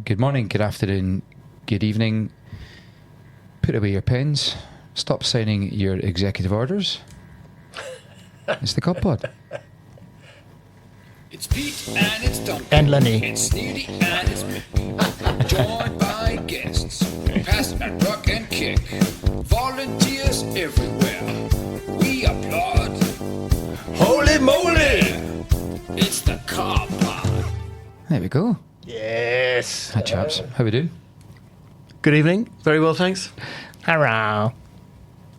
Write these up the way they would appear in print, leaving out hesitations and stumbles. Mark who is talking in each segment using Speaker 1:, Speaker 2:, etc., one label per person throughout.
Speaker 1: Good morning, good afternoon, good evening. Put away your pens. Stop signing your executive orders. It's the Cob Pod.
Speaker 2: It's Pete and it's Duncan.
Speaker 3: And Lunny.
Speaker 2: It's Snooty and it's Mick. Joined by guests. Pass and rock and kick. Volunteers everywhere. We applaud. Holy moly! It's the Cob Pod.
Speaker 1: There we go.
Speaker 3: Yes.
Speaker 1: Hi chaps, how we doing?
Speaker 4: Good evening. Very well, thanks.
Speaker 3: Hello.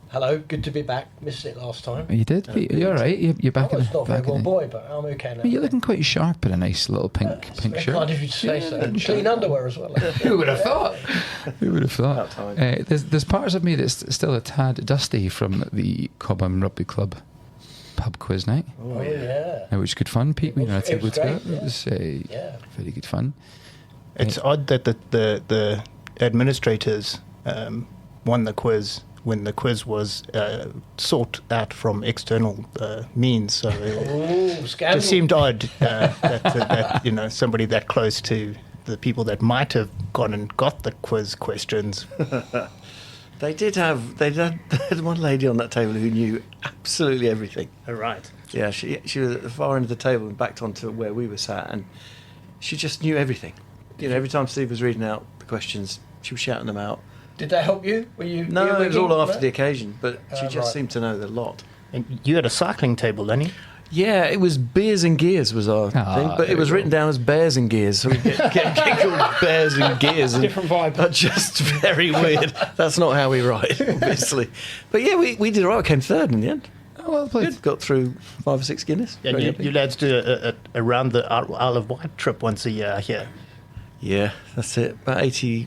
Speaker 5: Hello, good to be back. Missed it last time.
Speaker 1: You did? You're alright, you're back
Speaker 5: I
Speaker 1: in
Speaker 5: was
Speaker 1: the...
Speaker 5: not a very
Speaker 1: back in
Speaker 5: well
Speaker 1: the-
Speaker 5: boy, but I'm okay now.
Speaker 1: You're looking quite sharp in a nice little pink
Speaker 5: Very
Speaker 1: shirt.
Speaker 5: kind of you to say so. Clean underwear as well.
Speaker 1: Who would have thought? Who would have thought?
Speaker 4: About time.
Speaker 1: There's parts of me that's still a tad dusty from the Cobham Rugby Club pub quiz night,
Speaker 5: Oh, yeah.
Speaker 1: which was good fun. Pete, we were on a
Speaker 5: It was
Speaker 1: table
Speaker 5: great,
Speaker 1: together. It was
Speaker 5: Yeah.
Speaker 1: very good fun.
Speaker 3: It's odd that the administrators won the quiz when the quiz was sought out from external means. So it
Speaker 5: Ooh, scandal.
Speaker 3: just seemed odd that you know, somebody that close to the people that might have gone and got the quiz questions.
Speaker 4: They had one lady on that table who knew absolutely everything.
Speaker 3: All right.
Speaker 4: Yeah, she was at the far end of the table and backed onto where we were sat, and she just knew everything. You know, every time Steve was reading out the questions, she was shouting them out.
Speaker 5: Did that help you? Were you?
Speaker 4: No,
Speaker 5: were you
Speaker 4: it was all
Speaker 5: winking?
Speaker 4: after
Speaker 5: No?
Speaker 4: the occasion, but she just
Speaker 5: Right.
Speaker 4: seemed to know the lot.
Speaker 3: And you had a cycling table, Lunny.
Speaker 4: Yeah, it was Beers and Gears was our thing, but
Speaker 1: there
Speaker 4: it was
Speaker 1: we go.
Speaker 4: written down as Bears and Gears, so we get called Bears and Gears. And
Speaker 5: Different vibe.
Speaker 4: That's just very weird. That's not how we write, obviously. But yeah, we did all right. We came third in the end.
Speaker 1: Oh, well played.
Speaker 4: Good. Got through 5 or 6 Guinness.
Speaker 3: And
Speaker 4: Very
Speaker 3: you,
Speaker 4: happy.
Speaker 3: you lads do a around the Isle of Wight trip once a year here.
Speaker 4: Yeah, that's it. About 80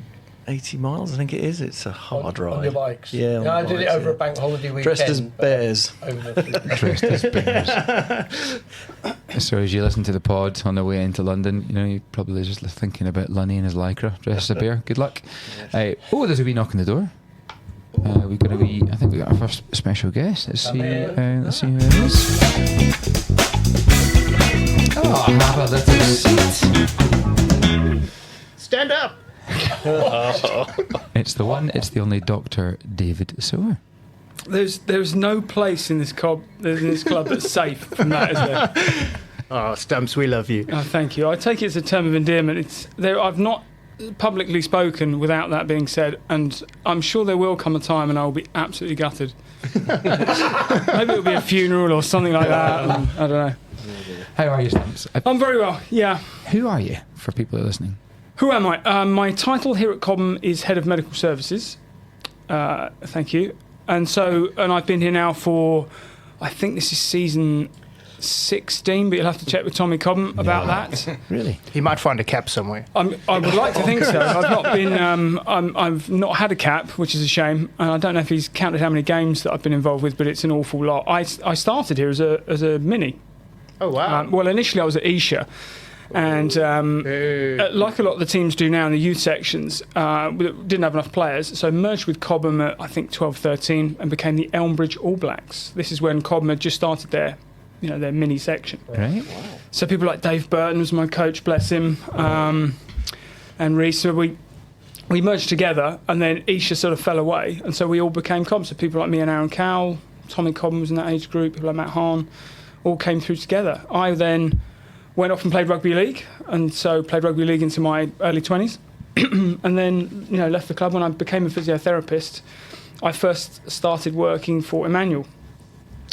Speaker 4: miles, I think it is. It's a hard ride.
Speaker 5: On your bikes.
Speaker 4: Yeah, on
Speaker 5: I
Speaker 4: the
Speaker 5: did it
Speaker 4: bikes,
Speaker 5: over
Speaker 4: yeah.
Speaker 5: a bank holiday weekend.
Speaker 4: Dressed as
Speaker 5: but
Speaker 4: bears.
Speaker 5: Over the
Speaker 1: Dressed as bears. So as you listen to the pod on the way into London, you know, you're probably just thinking about Lunny and his lycra dressed as a bear. Good luck. There's a wee knock on the door. I think we got our first special guest. Let's see who it is. Oh, have a little seat.
Speaker 3: Stand up.
Speaker 1: It's the one, it's the only Dr. David Sower.
Speaker 6: There's no place in this club that's safe from that, is there?
Speaker 3: Oh, Stumps, we love you.
Speaker 6: Oh, thank you. I take it as a term of endearment. I've not publicly spoken without that being said, and I'm sure there will come a time and I'll be absolutely gutted. Maybe it'll be a funeral or something like that. And I don't know.
Speaker 1: How are you, Stumps?
Speaker 6: I'm very well. Yeah.
Speaker 1: Who are you, for people who are listening?
Speaker 6: Who am I? My title here at Cobham is Head of Medical Services. Thank you. And I've been here now for, I think this is season 16, but you'll have to check with Tommy Cobham about that.
Speaker 1: Really?
Speaker 3: He might find a cap somewhere.
Speaker 6: I would like to think so. I've not been. I've not had a cap, which is a shame. And I don't know if he's counted how many games that I've been involved with, but it's an awful lot. I started here as a mini.
Speaker 3: Oh, wow.
Speaker 6: Well, initially I was at Esher, and like a lot of the teams do now in the youth sections, we didn't have enough players, so merged with Cobham at I think 12-13 and became the Elmbridge All Blacks. This is when Cobham had just started their mini section.
Speaker 1: Right?
Speaker 6: So people like Dave Burton was my coach, bless him, and Reece. So we merged together, and then Esher sort of fell away, and so we all became Cobham. So people like me and Aaron Cowell, Tommy Cobham was in that age group, people like Matt Hahn, all came through together. I then went off and played rugby league, and so played rugby league into my early 20s, and then left the club. When I became a physiotherapist, I first started working for Emmanuel,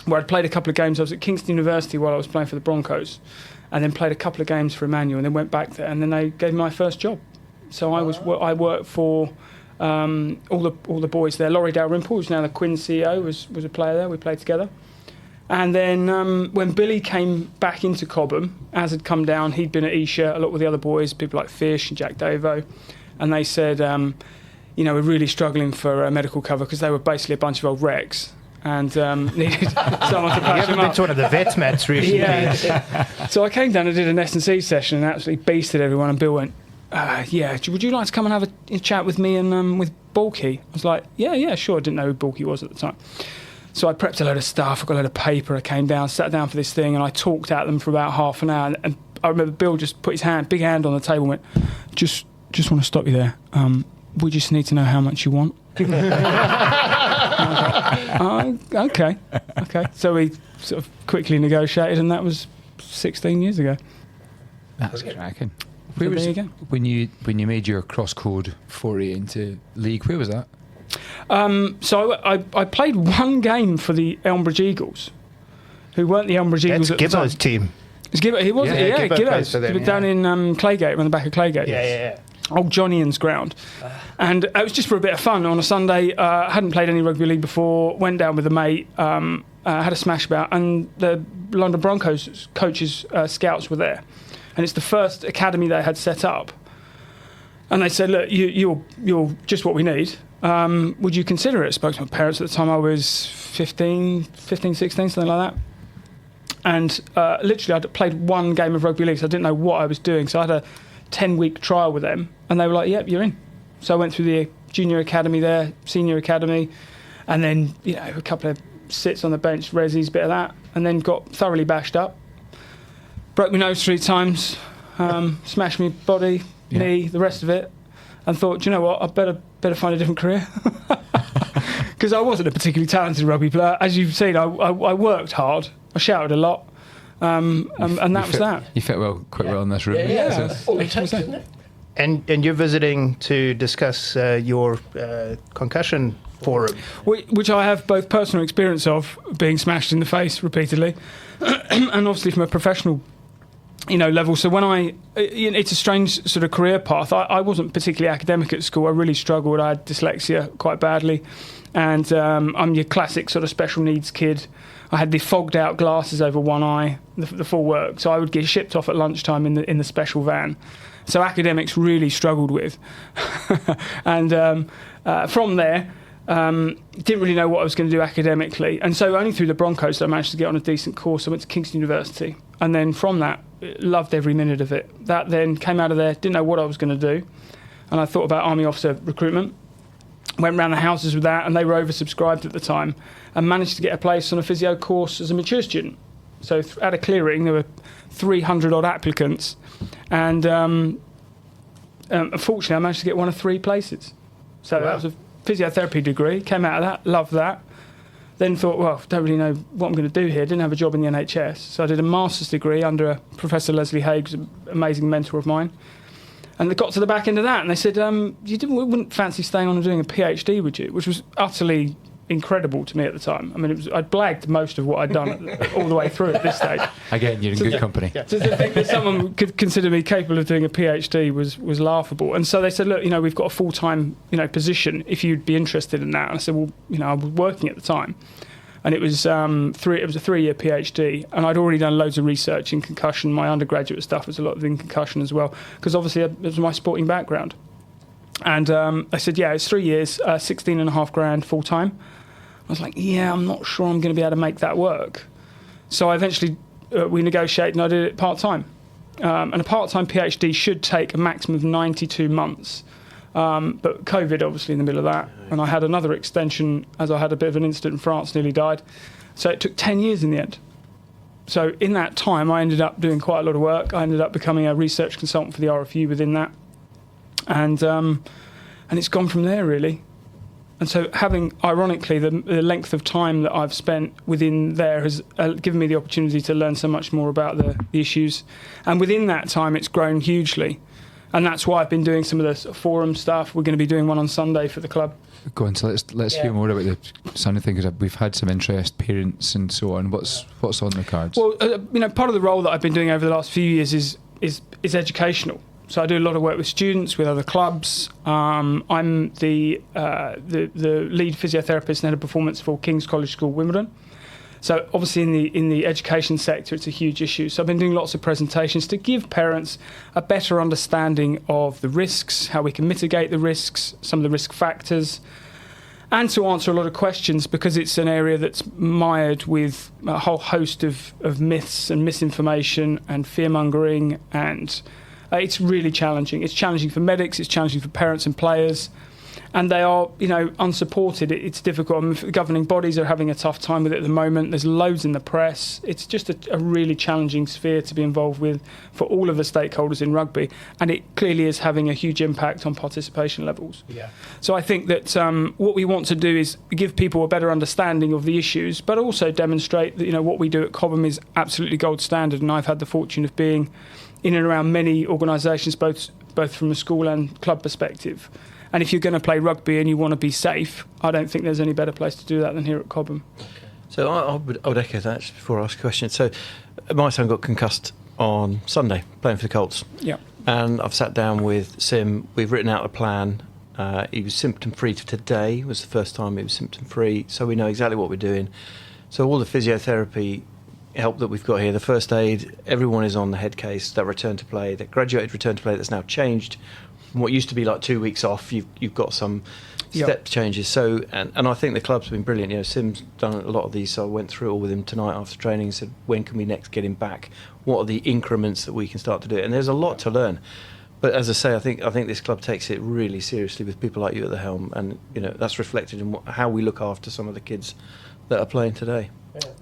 Speaker 6: where I'd played a couple of games. I was at Kingston University while I was playing for the Broncos, and then played a couple of games for Emmanuel, and then went back there, and then they gave me my first job. So I worked for all the boys there. Laurie Dalrymple, who's now the Quinn CEO, was a player there. We played together. And then when Billy came back into Cobham, as had come down, he'd been at Esher, a lot with the other boys, people like Fish and Jack Davo, and they said, we're really struggling for medical cover because they were basically a bunch of old wrecks and needed someone to
Speaker 3: You
Speaker 6: patch
Speaker 3: haven't
Speaker 6: them
Speaker 3: been
Speaker 6: up.
Speaker 3: to one of the vets mats recently.
Speaker 6: Yeah. So I came down and did an S&C session and absolutely beasted everyone, and Bill went, would you like to come and have a chat with me and with Bulky? I was like, yeah, sure. I didn't know who Bulky was at the time. So I prepped a load of stuff, I got a load of paper, I came down, sat down for this thing, and I talked at them for about half an hour. And I remember Bill just put his big hand on the table and went, just just want to stop you there. We just need to know how much you want. Okay. So we sort of quickly negotiated, and that was 16 years ago.
Speaker 1: That's cracking.
Speaker 6: So
Speaker 1: Where was
Speaker 6: there you go.
Speaker 1: when you made your cross-code foray into league? Where was that?
Speaker 6: So I played one game for the Elmbridge Eagles, who weren't the Elmbridge Eagles
Speaker 3: That's
Speaker 6: at the time.
Speaker 3: Gibbo's team.
Speaker 6: It's Gibbo, he was,
Speaker 3: Yeah, Gibbo plays for them,
Speaker 6: Gibbo down in Claygate, on the back of Claygate.
Speaker 3: Yeah.
Speaker 6: Old Johnny Ian's ground. And it was just for a bit of fun on a Sunday. I hadn't played any rugby league before, went down with a mate, had a smash about, and the London Broncos coaches, scouts were there. And it's the first academy they had set up. And they said, look, you're just what we need. Would you consider it? I spoke to my parents at the time. I was 15, 16, something like that. And literally, I'd played one game of rugby league, so I didn't know what I was doing. So I had a 10-week trial with them, and they were like, yep, you're in. So I went through the junior academy there, senior academy, and then, a couple of sits on the bench, resis, bit of that, and then got thoroughly bashed up. Broke my nose 3 times, smashed my body, knee, the rest of it, and thought, do you know what, I better find a different career. Because I wasn't a particularly talented rugby player. As you've seen, I worked hard, I shouted a lot, and that was that.
Speaker 1: You fit quite well in this room.
Speaker 5: Yeah.
Speaker 1: So-
Speaker 5: That's all it takes, isn't it?
Speaker 3: And you're visiting to discuss your Concussion Forum.
Speaker 6: Which I have both personal experience of, being smashed in the face repeatedly, and obviously from a professional level. So when it's a strange sort of career path. I wasn't particularly academic at school. I really struggled. I had dyslexia quite badly, and I'm your classic sort of special needs kid. I had the fogged out glasses over one eye, the full work. So I would get shipped off at lunchtime in the special van. So academics really struggled with, and from there. Didn't really know what I was going to do academically, and so only through the Broncos I managed to get on a decent course. I went to Kingston University, and then from that, loved every minute of it. That then came out of there, didn't know what I was going to do, and I thought about Army officer recruitment. Went round the houses with that, and they were oversubscribed at the time, and managed to get a place on a physio course as a mature student. So at a clearing, there were 300 odd applicants, and unfortunately, I managed to get one of 3 places. So that was a physiotherapy degree, came out of that, loved that. Then thought, well, don't really know what I'm going to do here. Didn't have a job in the NHS. So I did a master's degree under Professor Leslie Haig, who's an amazing mentor of mine. And they got to the back end of that, and they said, wouldn't fancy staying on and doing a PhD, would you? Which was utterly incredible to me at the time. I mean, I'd blagged most of what I'd done all the way through at this stage.
Speaker 1: Again, you're in good company.
Speaker 6: So to think that someone could consider me capable of doing a PhD was laughable. And so they said, look, we've got a full-time, position if you'd be interested in that. And I said, well, I was working at the time. And it was it was a 3-year PhD, and I'd already done loads of research in concussion. My undergraduate stuff was a lot in concussion as well, because obviously it was my sporting background. And I said, yeah, it's 3 years, 16.5 grand full-time. I was like, yeah, I'm not sure I'm going to be able to make that work. So I eventually, we negotiated, and I did it part-time. And a part-time PhD should take a maximum of 92 months. But COVID, obviously, in the middle of that. And I had another extension, as I had a bit of an incident in France, nearly died. So it took 10 years in the end. So in that time, I ended up doing quite a lot of work. I ended up becoming a research consultant for the RFU within that. And it's gone from there, really. And so having, ironically, the length of time that I've spent within there has given me the opportunity to learn so much more about the issues. And within that time, it's grown hugely. And that's why I've been doing some of the sort of forum stuff. We're going to be doing one on Sunday for the club.
Speaker 1: Go on, so let's hear more about the Sunday thing, because we've had some interest, parents and so on. What's on the cards?
Speaker 6: Well, part of the role that I've been doing over the last few years is educational. So I do a lot of work with students, with other clubs. I'm the lead physiotherapist and head of performance for King's College School, Wimbledon. So obviously in the education sector, it's a huge issue. So I've been doing lots of presentations to give parents a better understanding of the risks, how we can mitigate the risks, some of the risk factors, and to answer a lot of questions, because it's an area that's mired with a whole host of myths and misinformation and fear-mongering, and it's really challenging. It's challenging for medics, it's challenging for parents and players. and they are, unsupported. It's difficult. I mean, the governing bodies are having a tough time with it at the moment. There's loads in the press. It's just a really challenging sphere to be involved with for all of the stakeholders in rugby, and it clearly is having a huge impact on participation levels.
Speaker 5: Yeah.
Speaker 6: So I think that what we want to do is give people a better understanding of the issues, but also demonstrate that what we do at Cobham is absolutely gold standard. And I've had the fortune of being in and around many organisations, both from a school and club perspective. And if you're going to play rugby and you want to be safe, I don't think there's any better place to do that than here at Cobham.
Speaker 4: So I would echo that just before I ask a question. So my son got concussed on Sunday playing for the Colts.
Speaker 6: Yeah.
Speaker 4: And I've sat down with Sim. We've written out a plan. He was symptom-free today. It was the first time he was symptom-free. So we know exactly what we're doing. So all the physiotherapy help that we've got here, the first aid, everyone is on the head case, that return to play, that graduated return to play that's now changed from what used to be like 2 weeks off. You've got some step changes. So and I think the club's been brilliant. Sim's done a lot of these, so I went through it all with him tonight after training and said, when can we next get him back? What are the increments that we can start to do it? And there's a lot to learn. But as I say, I think this club takes it really seriously with people like you at the helm, and that's reflected in how we look after some of the kids that are playing today.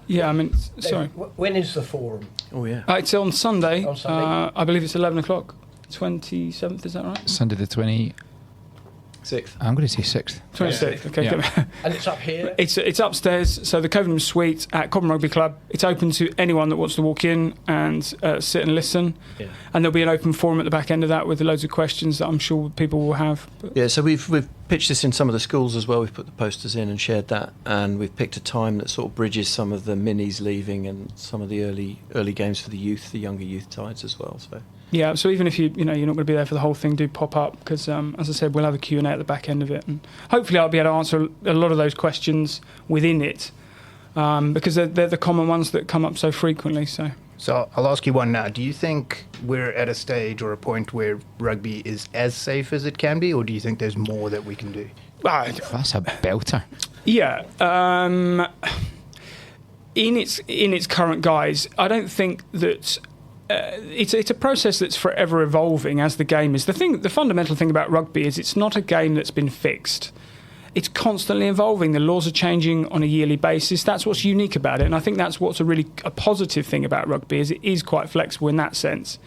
Speaker 6: Yeah, I mean, sorry.
Speaker 5: When is the forum?
Speaker 4: Oh yeah,
Speaker 6: It's on Sunday.
Speaker 5: On Sunday?
Speaker 6: I believe it's 11 o'clock. 27th, is that right?
Speaker 1: Sunday the 20.
Speaker 4: 6th.
Speaker 1: I'm going to say 6th.
Speaker 6: 26th, okay.
Speaker 1: Yeah.
Speaker 5: And it's up here?
Speaker 6: It's upstairs, so the Cobham Suite at Cobham Rugby Club. It's open to anyone that wants to walk in and sit and listen.
Speaker 4: Yeah.
Speaker 6: And there'll be an open forum at the back end of that with loads of questions that I'm sure people will have.
Speaker 4: Yeah, so we've pitched this in some of the schools as well. We've put the posters in and shared that, and we've picked a time that sort of bridges some of the minis leaving and some of the early games for the youth, the younger youth sides as well. So.
Speaker 6: Yeah, so even if you're not going to be there for the whole thing, do pop up because, as I said, we'll have a Q&A at the back end of it, and hopefully I'll be able to answer a lot of those questions within it because they're the common ones that come up so frequently. So
Speaker 3: I'll ask you one now. Do you think we're at a stage or a point where rugby is as safe as it can be, or do you think there's more that we can do?
Speaker 1: That's a belter.
Speaker 6: Yeah. In its current guise, I don't think that. It's a process that's forever evolving as the game is. The fundamental thing about rugby is it's not a game that's been fixed. It's constantly evolving. The laws are changing on a yearly basis. That's what's unique about it, and I think that's what's a positive thing about rugby is it is quite flexible in that sense.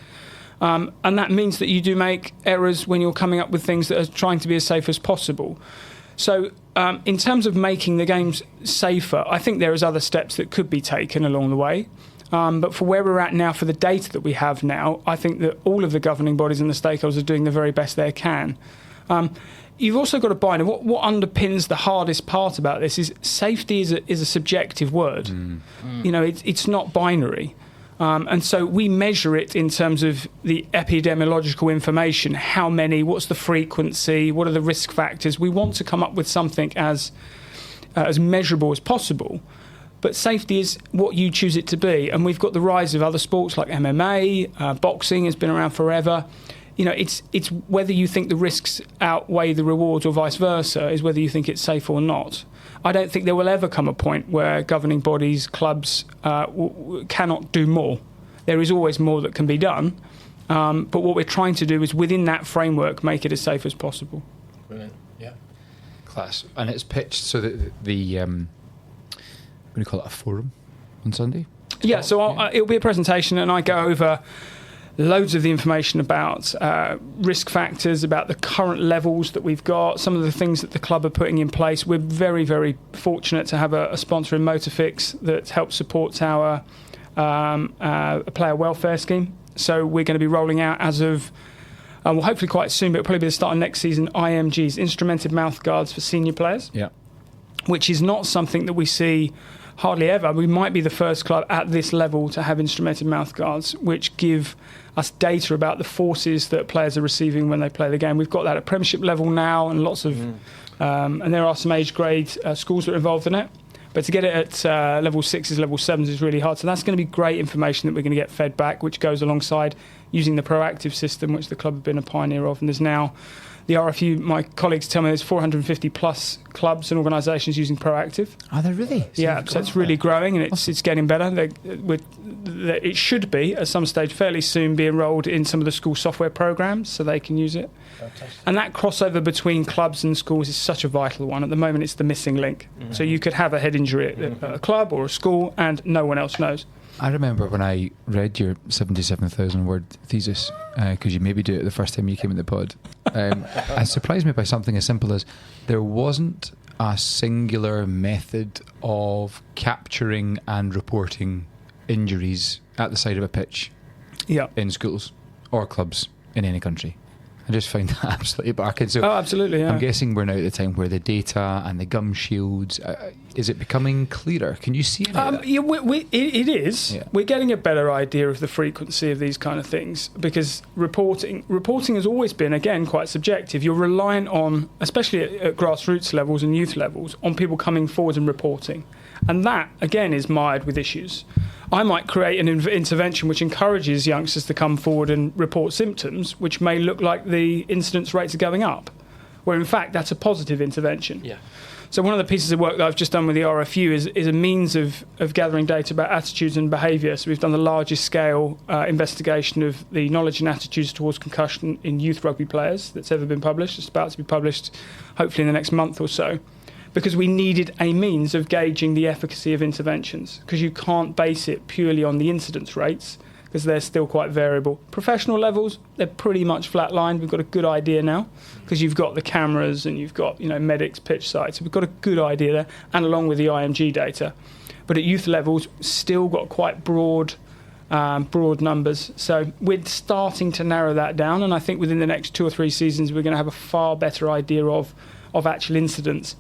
Speaker 6: And that means that you do make errors when you're coming up with things that are trying to be as safe as possible. So in terms of making the games safer, I think there is other steps that could be taken along the way. But for where we're at now, for the data that we have now, I think that all of the governing bodies and the stakeholders are doing the very best they can. You've also got to buy in. What underpins the hardest part about this is safety is a subjective word. It's not binary. And so we measure it in terms of the epidemiological information. How many, what's the frequency, what are the risk factors? We want to come up with something as measurable as possible. But safety is what you choose it to be. And we've got the rise of other sports like MMA, boxing has been around forever. It's whether you think the risks outweigh the rewards or vice versa is whether you think it's safe or not. I don't think there will ever come a point where governing bodies, clubs cannot do more. There is always more that can be done. But what we're trying to do is within that framework make it as safe as possible.
Speaker 5: Brilliant, yeah.
Speaker 1: Class. And it's pitched so that the I'm going to call it a forum on Sunday.
Speaker 6: Yeah, so it'll be a presentation and I go over loads of the information about risk factors, about the current levels that we've got, some of the things that the club are putting in place. We're very, very fortunate to have a sponsor in Motorfix that helps support our player welfare scheme. So we're going to be rolling out as of, well, hopefully quite soon, but it'll probably be the start of next season, IMGs, instrumented mouth guards for senior players.
Speaker 1: Yeah.
Speaker 6: Which is not something that we see hardly ever. We might be the first club at this level to have instrumented mouth guards, which give us data about the forces that players are receiving when they play the game. We've got that at Premiership level now, and lots of, and there are some age grade schools that are involved in it. But to get it at level 6s, level 7s is really hard. So that's going to be great information that we're going to get fed back, which goes alongside using the proactive system, which the club have been a pioneer of. And there's now the RFU, my colleagues tell me there's 450 plus clubs and organisations using proactive.
Speaker 1: Are there really?
Speaker 6: Yeah, so it's really growing and it's getting better. It should be, at some stage fairly soon, be enrolled in some of the school software programs so they can use it.
Speaker 5: Fantastic.
Speaker 6: And that crossover between clubs and schools is such a vital one. At the moment, it's the missing link. So you could have a head injury at a club or a school and no one else knows.
Speaker 1: I remember when I read your 77,000 word thesis, because you maybe do it the first time you came in the pod. It surprised me by something as simple as there wasn't a singular method of capturing and reporting injuries at the side of a pitch in schools or clubs in any country. I just found that absolutely back. And so
Speaker 6: absolutely, yeah.
Speaker 1: I'm guessing we're now at the time where the data and the gum shields, is it becoming clearer? Can you see any of that?
Speaker 6: Yeah, it is.
Speaker 1: Yeah.
Speaker 6: We're getting a better idea of the frequency of these kind of things because reporting has always been, again, quite subjective. You're reliant on, especially at grassroots levels and youth levels, on people coming forward and reporting. And that, again, is mired with issues. I might create an intervention which encourages youngsters to come forward and report symptoms, which may look like the incidence rates are going up, where in fact that's a positive intervention.
Speaker 4: Yeah.
Speaker 6: So one of the pieces of work that I've just done with the RFU is a means of gathering data about attitudes and behaviour. So we've done the largest scale investigation of the knowledge and attitudes towards concussion in youth rugby players that's ever been published. It's about to be published hopefully in the next month or so, because we needed a means of gauging the efficacy of interventions, because you can't base it purely on the incidence rates, because they're still quite variable. Professional levels, they're pretty much flatlined. We've got a good idea now, because you've got the cameras and you've got medics, pitch sites. So we've got a good idea there, and along with the IMG data. But at youth levels, still got quite broad numbers. So we're starting to narrow that down, and I think within the next 2 or 3 seasons, we're going to have a far better idea of actual incidents.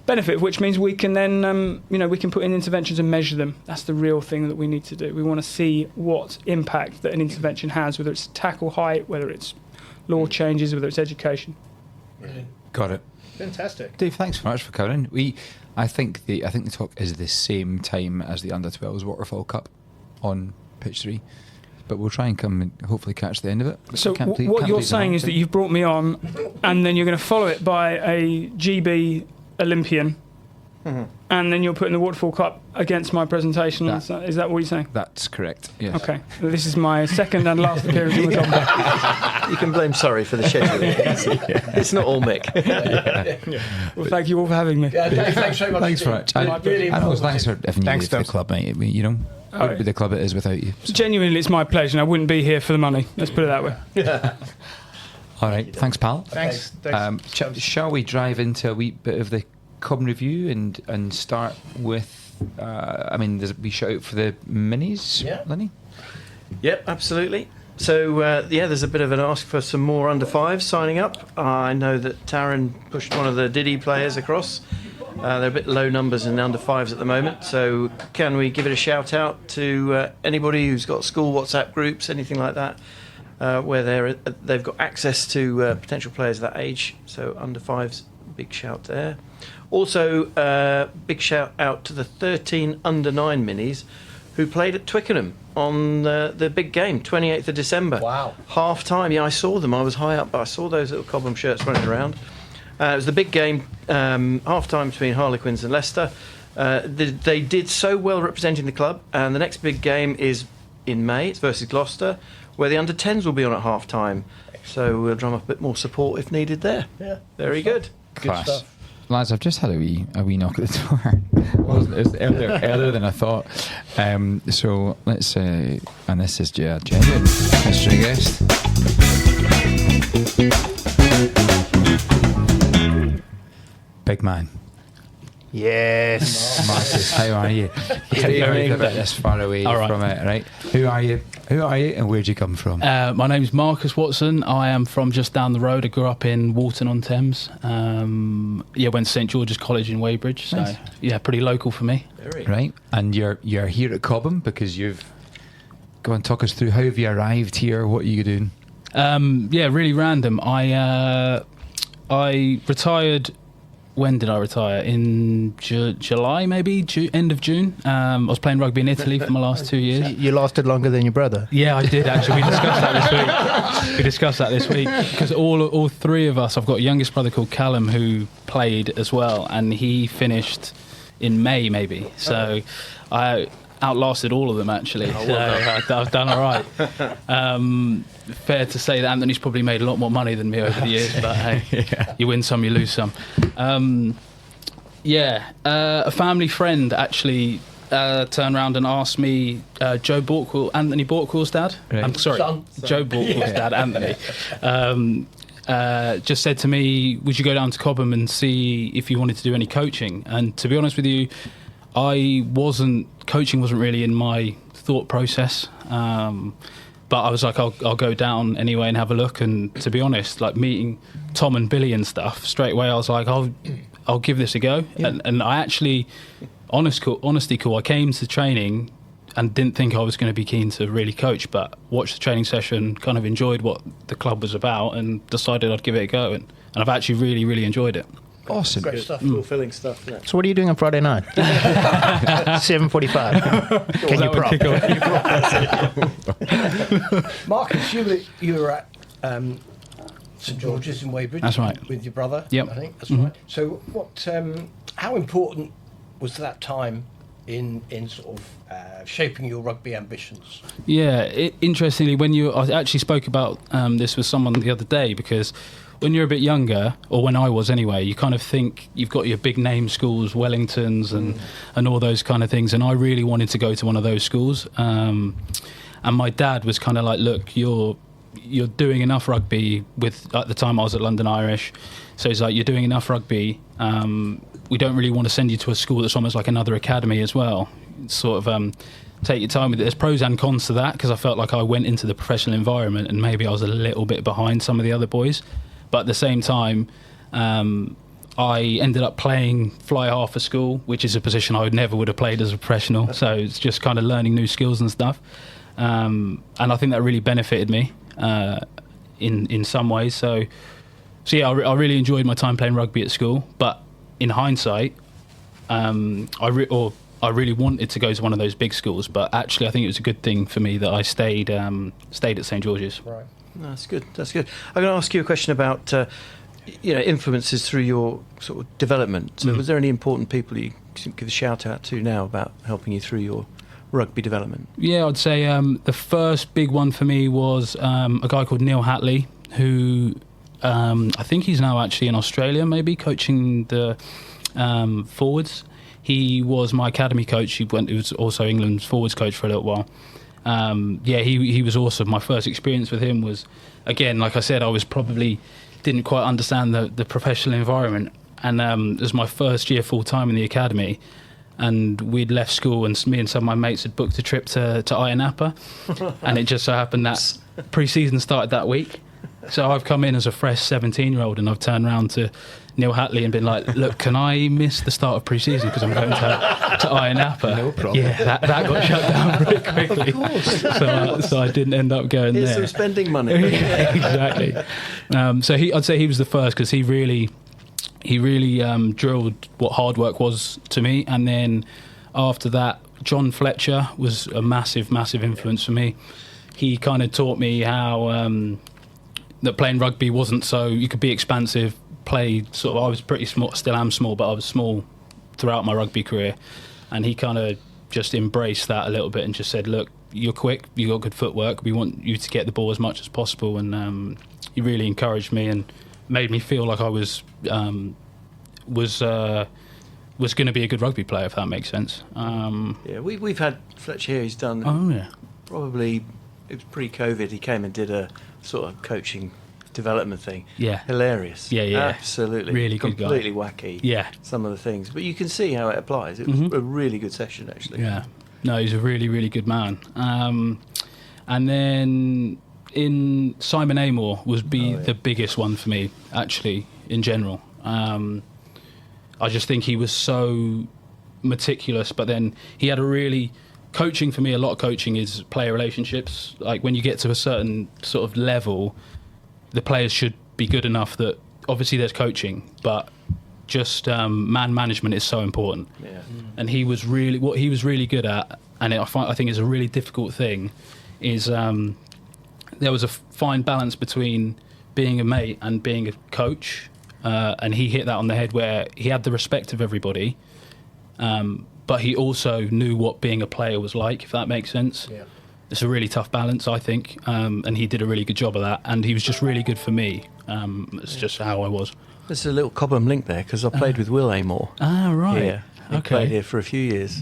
Speaker 6: Benefit of which means we can then, we can put in interventions and measure them. That's the real thing that we need to do. We want to see what impact that an intervention has, whether it's tackle height, whether it's law changes, whether it's education.
Speaker 5: Brilliant.
Speaker 1: Got it.
Speaker 5: Fantastic.
Speaker 1: Dave, thanks very much for coming. I think the talk is the same time as the Under-12s Waterfall Cup on pitch 3. But we'll try and come and hopefully catch the end of it.
Speaker 6: So what you're saying is that you've brought me on and then you're going to follow it by a GB Olympian, and then you're putting the Waterfall Cup against my presentation. Is that what you're saying?
Speaker 1: That's correct, yes.
Speaker 6: Okay. This is my second and last appearance on the Combat.
Speaker 4: You can blame Surrey for the schedule. It's not all Mick.
Speaker 6: Well, thank you all for having me.
Speaker 5: Yeah, Dave, thanks very much.
Speaker 1: Thanks for it.
Speaker 5: Really
Speaker 1: I know, thanks for having you to the
Speaker 3: Dave.
Speaker 1: club, mate. Wouldn't be the club it is without you. So.
Speaker 6: Genuinely, it's my pleasure, and I wouldn't be here for the money. Let's put it that way.
Speaker 1: All right, thanks, pal.
Speaker 3: Thanks.
Speaker 1: Shall we drive into a wee bit of the Cobham review and start with? There's a wee shout out for the minis, Lunny.
Speaker 4: Yep, absolutely. So, there's a bit of an ask for some more under-5s signing up. I know that Taryn pushed one of the Diddy players across. They're a bit low numbers in the under-5s at the moment. So can we give it a shout-out to anybody who's got school WhatsApp groups, anything like that, where they've got access to potential players that age. So under-5s, big shout there. Also, big shout-out to the 13 under-9 minis who played at Twickenham on the big game, 28th of December.
Speaker 5: Wow.
Speaker 4: Half-time, I saw them. I was high up, but I saw those little Cobham shirts running around. It was the big game, half-time between Harlequins and Leicester. They did so well representing the club, and the next big game is in May. It's versus Gloucester, where the under-10s will be on at half-time. So we'll drum up a bit more support if needed there.
Speaker 5: Yeah.
Speaker 4: Very good.
Speaker 1: Class.
Speaker 5: stuff.
Speaker 1: Lads, I've just had a wee knock at the door. It was earlier than I thought. So let's and this is a genuine mystery guest. Big man.
Speaker 3: Yes.
Speaker 1: Marcus, how are you? You're a bit this far away from it, right? Who are you? And where'd you come from?
Speaker 7: My name's Marcus Watson. I am from just down the road. I grew up in Walton-on-Thames. Went to St George's College in Weybridge. So
Speaker 1: Nice.
Speaker 7: pretty local for me.
Speaker 1: Right, and you're here at Cobham because you've. Go and talk us through how have you arrived here? What are you doing?
Speaker 7: Really random. I retired when did I retire? In July, maybe end of June. I was playing rugby in Italy for my last 2 years.
Speaker 3: You lasted longer than your brother.
Speaker 7: Yeah, I did actually. We discussed that this week because all three of us. I've got a youngest brother called Callum who played as well, and he finished in May maybe. So I outlasted all of them actually. So I've done all right. Fair to say that Anthony's probably made a lot more money than me over the years, but hey, you win some, you lose some. A family friend actually turned around and asked me, Anthony Borkwell's dad.
Speaker 1: Right.
Speaker 7: I'm sorry,
Speaker 5: Son.
Speaker 7: Joe Borkwell's dad, Anthony. Just said to me, would you go down to Cobham and see if you wanted to do any coaching? And to be honest with you, coaching wasn't really in my thought process. But I was like, I'll go down anyway and have a look. And to be honest, like meeting Tom and Billy and stuff, straight away I was like, I'll give this a go. Yeah. And I actually, honesty call, I came to training and didn't think I was going to be keen to really coach, but watched the training session, kind of enjoyed what the club was about and decided I'd give it a go. And I've actually really, really enjoyed it.
Speaker 1: Awesome.
Speaker 5: Great stuff.
Speaker 4: Fulfilling stuff. Yeah.
Speaker 3: So what are you doing on Friday night? 7:45. Can you prop?
Speaker 5: Marcus, you were at St George's in Weybridge.
Speaker 7: That's right.
Speaker 5: With your brother.
Speaker 7: Yep.
Speaker 5: I think that's right. So what? How important was that time in sort of shaping your rugby ambitions?
Speaker 7: Yeah, interestingly, I actually spoke about this with someone the other day, because when you're a bit younger, or when I was anyway, you kind of think you've got your big name schools, Wellingtons and all those kind of things, and I really wanted to go to one of those schools. And my dad was kind of like, look, you're doing enough rugby at the time I was at London Irish, so he's like, you're doing enough rugby, we don't really want to send you to a school that's almost like another academy as well. Sort of take your time with it. There's pros and cons to that, because I felt like I went into the professional environment and maybe I was a little bit behind some of the other boys. But at the same time, I ended up playing fly half for school, which is a position I never would have played as a professional. So it's just kind of learning new skills and stuff. And I think that really benefited me in some ways. So yeah, I really enjoyed my time playing rugby at school. But in hindsight, I really wanted to go to one of those big schools. But actually, I think it was a good thing for me that I stayed at St George's.
Speaker 5: Right.
Speaker 4: No, that's good. That's good. I'm going to ask you a question about influences through your sort of development. So was there any important people you could give a shout out to now about helping you through your rugby development?
Speaker 7: Yeah, I'd say the first big one for me was a guy called Neil Hatley, who I think he's now actually in Australia, maybe coaching the forwards. He was my academy coach. He was also England's forwards coach for a little while. He was awesome. My first experience with him was, again, like I said, I was probably didn't quite understand the professional environment, and it was my first year full time in the academy, and we'd left school and me and some of my mates had booked a trip to Ayia Napa, and it just so happened that pre-season started that week. So I've come in as a fresh 17-year-old and I've turned around to Neil Hatley and been like, look, can I miss the start of pre-season because I'm going to Ayia Napa?
Speaker 3: No problem.
Speaker 7: Yeah, that got shut down pretty quickly. Of course. So I didn't end up going
Speaker 4: Here's
Speaker 7: there.
Speaker 4: some spending money.
Speaker 7: Exactly. So I'd say he was the first, because he really drilled what hard work was to me. And then after that, John Fletcher was a massive, massive influence for me. He kind of taught me how that playing rugby wasn't so, you could be expansive, play sort of, I was pretty small, still am small, but I was small throughout my rugby career. And he kind of just embraced that a little bit and just said, look, you're quick, you got good footwork, we want you to get the ball as much as possible. And he really encouraged me and made me feel like I was going to be a good rugby player, if that makes sense.
Speaker 4: We've had Fletcher here. He's done probably, it was pre-COVID, he came and did a sort of coaching development thing.
Speaker 7: Yeah.
Speaker 4: Hilarious.
Speaker 7: Yeah.
Speaker 4: Absolutely.
Speaker 7: Really good guy.
Speaker 4: Completely wacky.
Speaker 7: Yeah.
Speaker 4: Some of the things. But you can see how it applies. It was a really good session, actually.
Speaker 7: Yeah. No, he's a really, really good man. And then Simon Amor would be the biggest one for me, actually, in general. I just think he was so meticulous, but then he had a really... Coaching for me, a lot of coaching is player relationships. Like when you get to a certain sort of level, the players should be good enough that obviously there's coaching, but just man management is so important.
Speaker 4: Yeah.
Speaker 7: And he was really good at, and I think it's a really difficult thing, is there was a fine balance between being a mate and being a coach, and he hit that on the head where he had the respect of everybody, but he also knew what being a player was like, if that makes sense.
Speaker 5: Yeah.
Speaker 7: It's a really tough balance, I think, and he did a really good job of that, and he was just really good for me. It's just how I was.
Speaker 4: There's a little Cobham link there because I played with Will Amor.
Speaker 7: Ah, right.
Speaker 4: Yeah, he played here for a few years.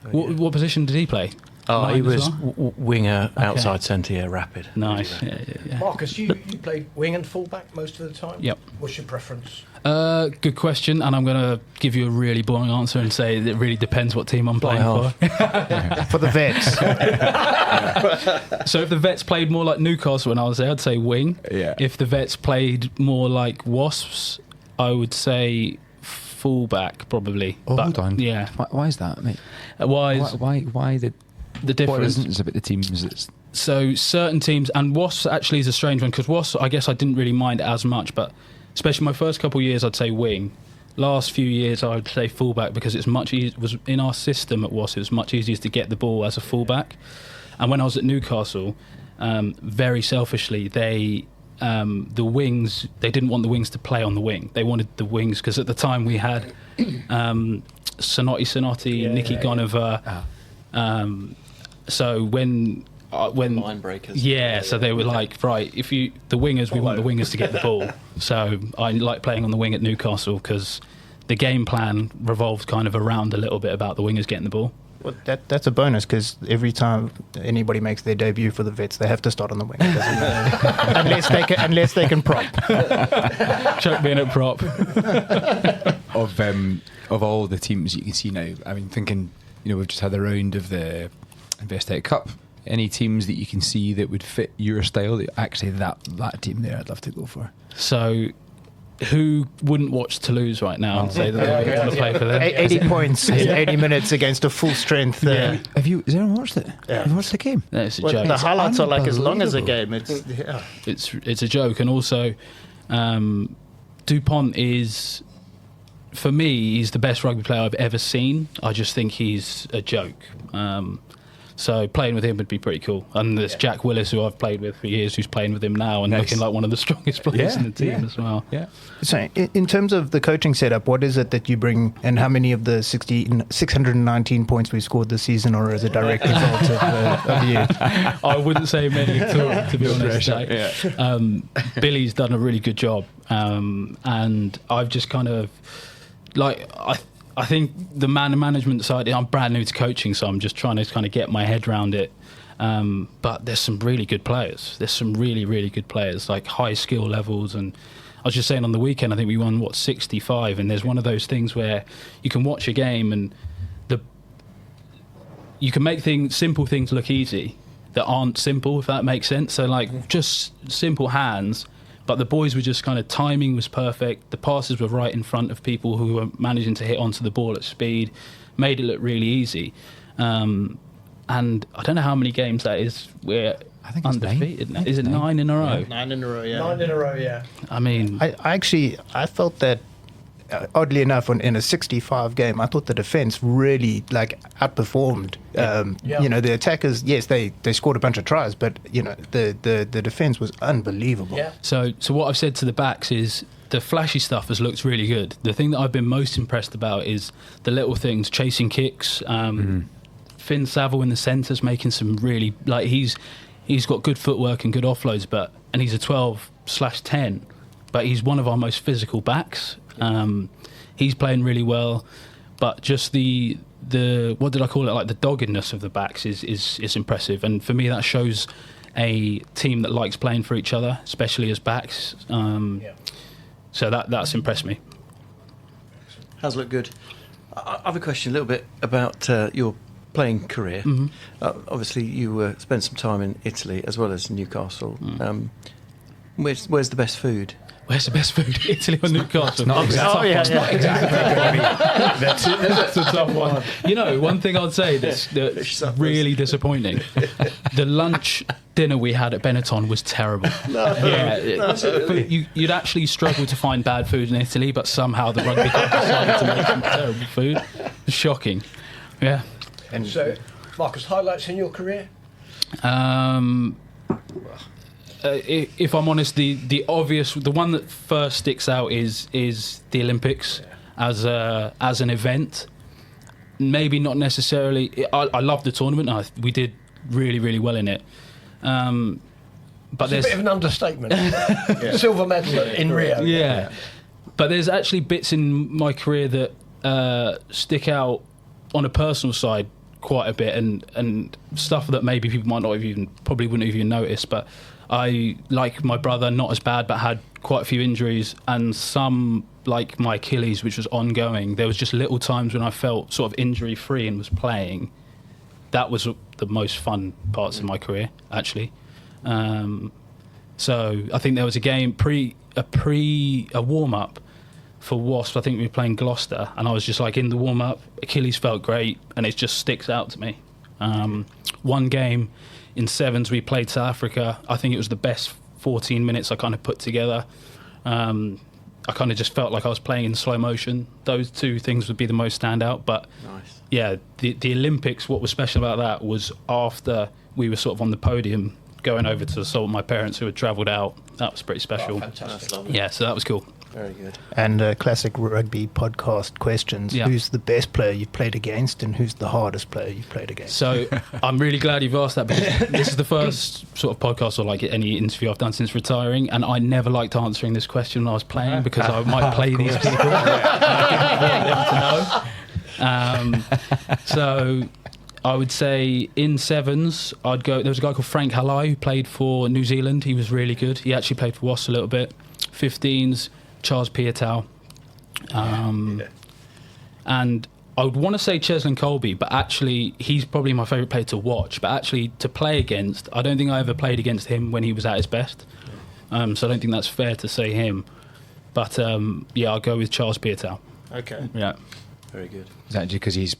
Speaker 4: So,
Speaker 7: What position did he play?
Speaker 4: Oh,
Speaker 7: Line
Speaker 4: he
Speaker 7: as
Speaker 4: was
Speaker 7: well?
Speaker 4: winger, outside centre, yeah, rapid.
Speaker 7: Nice.
Speaker 4: Really
Speaker 7: Yeah.
Speaker 5: Marcus, you played wing and fullback most of the time?
Speaker 7: Yep.
Speaker 5: What's your preference?
Speaker 7: Good question, and I'm going to give you a really boring answer and say it really depends what team I'm playing
Speaker 4: half.
Speaker 7: for.
Speaker 3: For the vets.
Speaker 7: So if the Vets played more like Newcastle when I was there, I'd say wing.
Speaker 1: Yeah.
Speaker 7: If the Vets played more like Wasps, I would say fullback probably.
Speaker 1: Oh,
Speaker 7: But,
Speaker 1: hold on.
Speaker 7: Yeah.
Speaker 1: Why is that, mate?
Speaker 7: Why
Speaker 1: Why the
Speaker 7: the difference?
Speaker 1: What is it about the teams that's...
Speaker 7: So certain teams, and Wasps actually is a strange one because Wasps, I guess I didn't really mind it as much, but especially my first couple of years, I'd say wing. Last few years, I would say fullback because it's much easier. Was in our system at Wasps, it was much easier to get the ball as a fullback. And when I was at Newcastle, very selfishly, the wings, they didn't want the wings to play on the wing. They wanted the wings because at the time we had Sonotti, Nicky Gonover. So when
Speaker 4: line breakers.
Speaker 7: Yeah, so they were like, right, the wingers, we want the wingers to get the ball. So I like playing on the wing at Newcastle because the game plan revolved kind of around a little bit about the wingers getting the ball.
Speaker 3: Well, that's a bonus because every time anybody makes their debut for the Vets, they have to start on the wing. unless they can prop.
Speaker 7: Chuck being a prop.
Speaker 1: Of all the teams you can see now, I mean, thinking, we've just had a round of the Investec Cup. Any teams that you can see that would fit your style? Actually, that team there, I'd love to go for.
Speaker 7: So, who wouldn't watch Toulouse right now and say that they want to play for them?
Speaker 3: 80 points in 80 minutes against a full strength.
Speaker 7: Yeah.
Speaker 1: Has anyone watched it?
Speaker 3: Yeah.
Speaker 1: Have you watched the game?
Speaker 7: No, it's a
Speaker 3: Well,
Speaker 7: joke.
Speaker 3: the highlights are like as long as a
Speaker 1: Unbelievable.
Speaker 3: game.
Speaker 7: It's a joke, and also Dupont is, for me, he's the best rugby player I've ever seen. I just think he's a joke. So playing with him would be pretty cool. And there's Jack Willis, who I've played with for years, who's playing with him now and
Speaker 1: Nice.
Speaker 7: looking like one of the strongest players in the team as well.
Speaker 1: Yeah.
Speaker 3: So, in terms of the coaching setup, what is it that you bring, and how many of the 619 points we scored this season are as a direct result of you?
Speaker 7: I wouldn't say many at all, to be honest. Billy's done a really good job, and I've just kind of I think the management side, I'm brand new to coaching, so I'm just trying to kind of get my head around it. But there's some really good players. There's some really, really good players, like high skill levels. And I was just saying on the weekend, I think we won, 65. And there's one of those things where you can watch a game and you can make simple things look easy that aren't simple, if that makes sense. So like just simple hands. But the boys were just kind of, timing was perfect. The passes were right in front of people who were managing to hit onto the ball at speed, made it look really easy. And I don't know how many games that is. We're
Speaker 1: I think it's
Speaker 7: undefeated.
Speaker 1: nine.
Speaker 7: Is it 9 in a row?
Speaker 3: 9 in a row, yeah.
Speaker 5: 9 in a row, yeah.
Speaker 7: I mean,
Speaker 3: I felt that, oddly enough, in a 65 game, I thought the defence really outperformed. The attackers, yes, they scored a bunch of tries, but the defence was unbelievable.
Speaker 5: Yeah.
Speaker 7: So what I've said to the backs is the flashy stuff has looked really good. The thing that I've been most impressed about is the little things, chasing kicks. Finn Saville in the centres making some really, he's got good footwork and good offloads, and he's a 12/10, but he's one of our most physical backs. He's playing really well, but just the what did I call it? Like the doggedness of the backs is impressive, and for me that shows a team that likes playing for each other, especially as backs. So that's impressed me.
Speaker 4: Has looked good. I have a question a little bit about your playing career.
Speaker 7: Mm-hmm.
Speaker 4: Obviously, you spent some time in Italy as well as Newcastle. Where's the best food?
Speaker 7: where's the best food in Italy or Newcastle?
Speaker 1: not exactly.
Speaker 3: That's it.
Speaker 7: That's a tough one. You know, one thing I'd say that's really disappointing. The lunch dinner we had at Benetton was terrible. You'd actually struggle to find bad food in Italy, but somehow the rugby club decided to make some terrible food. It was shocking. Yeah.
Speaker 5: And so, Marcus, highlights in your career?
Speaker 7: If I'm honest, the obvious, the one that first sticks out is the Olympics as an event. Maybe not necessarily. I love the tournament. We did really, really well in it. But
Speaker 5: It's a bit of an understatement. Silver medal in Rio.
Speaker 7: Yeah. But there's actually bits in my career that stick out on a personal side quite a bit, and stuff that maybe people might not have probably wouldn't have even noticed. But I, like my brother, not as bad, but had quite a few injuries, and some, like my Achilles, which was ongoing. There was just little times when I felt sort of injury free and was playing. That was the most fun parts of my career, actually. So I think there was a game a warm up for Wasps. I think we were playing Gloucester, and I was just like in the warm up. Achilles felt great, and it just sticks out to me. One game in sevens, we played South Africa. I think it was the best 14 minutes I kind of put together. I kind of just felt like I was playing in slow motion. Those two things would be the most standout. But yeah, the Olympics, what was special about that was after we were sort of on the podium, going over to consult my parents who had travelled out. That was pretty special.
Speaker 5: Oh, fantastic.
Speaker 7: Yeah, so that was cool.
Speaker 4: Very good.
Speaker 3: And classic rugby podcast questions.
Speaker 7: Yeah.
Speaker 3: Who's the best player you've played against, and who's the hardest player you've played against?
Speaker 7: So I'm really glad you've asked that, because this is the first sort of podcast or like any interview I've done since retiring, and I never liked answering this question when I was playing because I might play these people. I didn't want them to know. So I would say in sevens, I'd go. There was a guy called Frank Halai who played for New Zealand. He was really good. He actually played for Wasps a little bit. 15s, Charles Piatow. And I would want to say Cheslin Colby, but actually he's probably my favourite player to watch. But actually to play against, I don't think I ever played against him when he was at his best. So I don't think that's fair to say him. But yeah, I'll go with Charles Piatow.
Speaker 3: Okay.
Speaker 7: Yeah.
Speaker 4: Very good.
Speaker 1: Is that because he's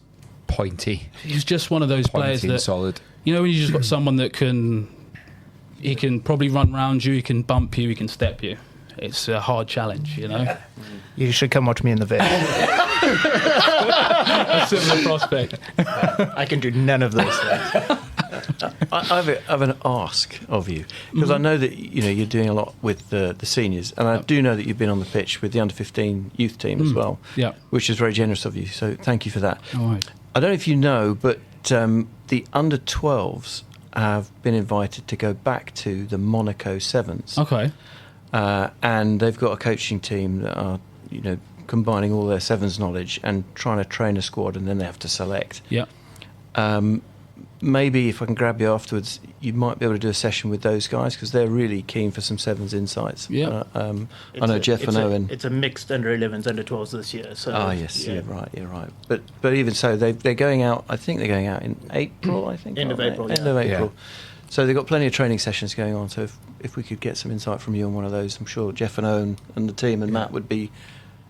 Speaker 1: pointy?
Speaker 7: He's just one of those players
Speaker 1: Pointy and
Speaker 7: that,
Speaker 1: solid.
Speaker 7: you know, when you just got someone that he can probably run round you, he can bump you, he can step you. It's a hard challenge, you know.
Speaker 3: You should come watch me in the vet.
Speaker 7: A similar prospect.
Speaker 3: I can do none of those things.
Speaker 4: I have an ask of you, because I know that you're doing a lot with the seniors, and I do know that you've been on the pitch with the under-15 youth team as well, which is very generous of you. So thank you for that.
Speaker 7: All right.
Speaker 4: I don't know if you know, but the under-12s have been invited to go back to the Monaco Sevens.
Speaker 7: Okay.
Speaker 4: And they've got a coaching team that are, combining all their sevens knowledge and trying to train a squad, and then they have to select.
Speaker 7: Yeah.
Speaker 4: Maybe if I can grab you afterwards, you might be able to do a session with those guys, because they're really keen for some sevens insights.
Speaker 7: Yeah.
Speaker 4: I know Jeff and Owen.
Speaker 8: It's a mixed under-11s, under-12s this year. So
Speaker 4: Yes, you're right. But even so, they're going out. I think they're going out in April. I think
Speaker 8: End of April.
Speaker 4: End of April. So they've got plenty of training sessions going on. So if we could get some insight from you on one of those, I'm sure Jeff and Owen and the team and Matt would be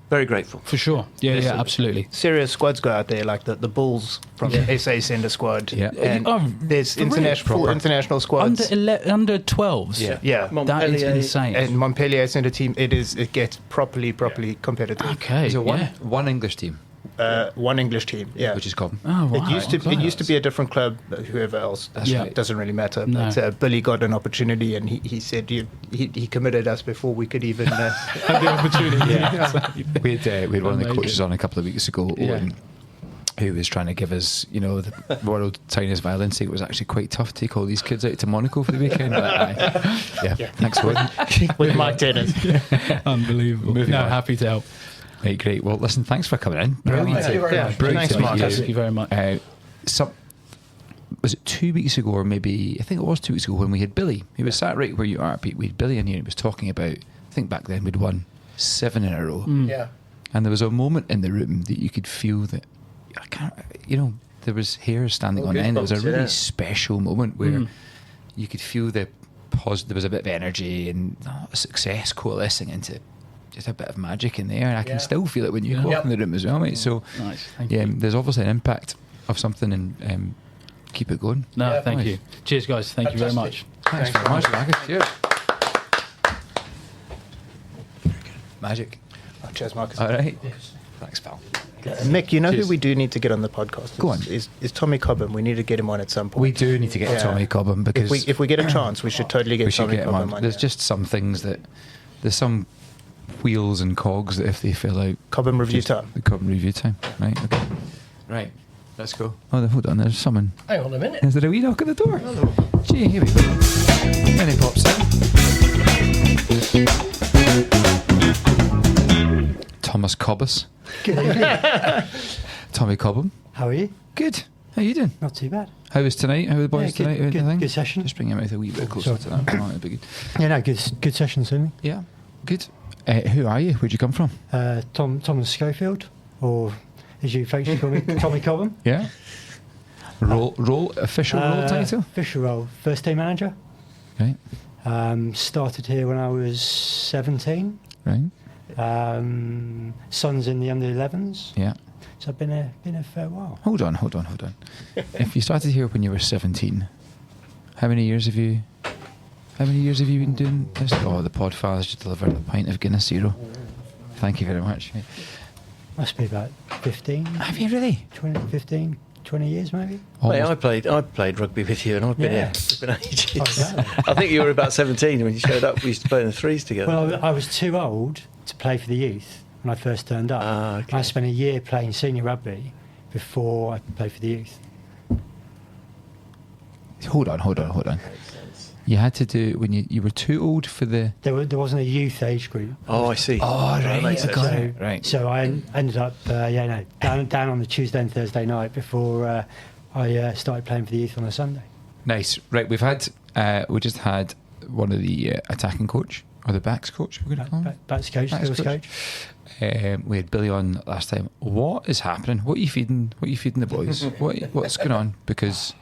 Speaker 4: very grateful.
Speaker 7: For sure. Yeah, absolutely.
Speaker 3: Serious squads go out there, like the Bulls from the SA Centre squad.
Speaker 1: Yeah.
Speaker 3: And there's full international squads.
Speaker 7: Under 12s.
Speaker 3: Yeah.
Speaker 7: That is insane.
Speaker 3: And Montpellier Centre team, it gets properly competitive.
Speaker 7: Okay.
Speaker 1: Is it one English team?
Speaker 3: One English team,
Speaker 1: which is Cobham.
Speaker 7: Oh, wow.
Speaker 3: It used to be a different club. Whoever else, it doesn't really matter.
Speaker 7: No.
Speaker 3: But Billy got an opportunity, and he said he committed us before we could even
Speaker 7: have the opportunity.
Speaker 1: We had one of the coaches on a couple of weeks ago, Owen, who was trying to give us, the world's tiniest violin. It was actually quite tough to take all these kids out to Monaco for the weekend. But, thanks, Owen.
Speaker 8: with Mike Dennis.
Speaker 7: Unbelievable. Happy to help.
Speaker 1: Right, great. Well, listen, thanks for coming in.
Speaker 5: Thank you very much.
Speaker 3: Thanks, Mark.
Speaker 7: Thank you very much.
Speaker 1: Was it 2 weeks ago, or maybe, I think it was 2 weeks ago, when we had Billy. He was sat right where you are, Pete. We had Billy in here, and he was talking about, I think back then we'd won 7 in a row.
Speaker 5: Yeah.
Speaker 1: And there was a moment in the room that you could feel that, there was hair standing on end. It was a really special moment where you could feel the there was a bit of energy and success coalescing into just a bit of magic in there, and I can still feel it when you walk in the room as well, mate. So
Speaker 7: Nice. Thank you.
Speaker 1: there's obviously an impact of something, and keep it going.
Speaker 7: No,
Speaker 5: Yeah,
Speaker 7: thank
Speaker 1: nice.
Speaker 7: you. Cheers, guys. Thank you very much.
Speaker 1: Thanks very much, Marcus. Cheers. Magic.
Speaker 3: Oh, cheers, Marcus.
Speaker 1: All right. Thanks, pal.
Speaker 3: Mick, you know
Speaker 1: Cheers.
Speaker 3: who we do need to get on the podcast?
Speaker 1: Go on.
Speaker 3: Is Tommy Cobham. We need to get him on at some point.
Speaker 1: We do need to get Tommy Cobham, because
Speaker 3: if we get a chance, we should totally get
Speaker 1: we should
Speaker 3: Tommy
Speaker 1: get him
Speaker 3: Cobham
Speaker 1: on.
Speaker 3: on.
Speaker 1: There's just some things there's some wheels and cogs that if they fill out.
Speaker 3: Cobham review
Speaker 1: just
Speaker 3: time.
Speaker 1: The Cobham review time. Right. Okay. Right. Let's go. Oh, hold on. There's someone.
Speaker 5: Hang on a minute.
Speaker 1: Is there a wee knock at the door? Hello. Gee, here we go. Then he pops in. Thomas Cobbus.
Speaker 9: Good evening.
Speaker 1: Tommy Cobham.
Speaker 9: How are you?
Speaker 1: Good. How you doing?
Speaker 9: Not too bad.
Speaker 1: How was tonight? How were the boys
Speaker 9: Yeah, good-
Speaker 1: tonight?
Speaker 9: good-
Speaker 1: Anything?
Speaker 9: good session.
Speaker 1: Just bring your mouth a wee bit closer to that. Oh, that'd be good.
Speaker 9: Yeah, no, good session, certainly.
Speaker 1: Yeah. Good. Who are you? Where'd you come from?
Speaker 9: Thomas Schofield, or as you folks call me, Tommy Cobham.
Speaker 1: Yeah. Official role title?
Speaker 9: Official role, first team manager.
Speaker 1: Right.
Speaker 9: Started here when I was 17.
Speaker 1: Right.
Speaker 9: Sons in the under 11s.
Speaker 1: Yeah.
Speaker 9: So I've been a fair while.
Speaker 1: Hold on. If you started here when you were 17, how many years have you been doing this? Oh, the Podfathers just delivered a pint of Guinness Zero. Thank you very much.
Speaker 9: Must be about 15.
Speaker 1: Have you really?
Speaker 9: 20 years maybe.
Speaker 4: Mate,
Speaker 1: Almost.
Speaker 4: I played rugby with you, and I've been
Speaker 9: Yeah.
Speaker 4: here. It's been ages.
Speaker 9: Oh, yeah.
Speaker 4: I think you were about 17 when you showed up. We used to play in the threes together.
Speaker 9: Well, I was too old to play for the youth when I first turned up.
Speaker 4: Ah, okay.
Speaker 9: I spent a year playing senior rugby before I could play for the youth.
Speaker 1: Hold on. You had to do when you were too old for the.
Speaker 9: There wasn't a youth age group.
Speaker 4: Oh, I see.
Speaker 1: Oh,
Speaker 4: That
Speaker 1: right.
Speaker 4: makes
Speaker 1: I
Speaker 4: sense.
Speaker 1: got
Speaker 9: So,
Speaker 1: it. Right.
Speaker 9: so I ended up, down on the Tuesday and Thursday night before I started playing for the youth on a Sunday.
Speaker 1: Nice. Right. We just had one of the attacking coach or the backs coach. We're going to call him.
Speaker 9: Backs coach,
Speaker 1: Backs
Speaker 9: skills coach.
Speaker 1: We had Billy on last time. What is happening? What are you feeding the boys? What's going on? Because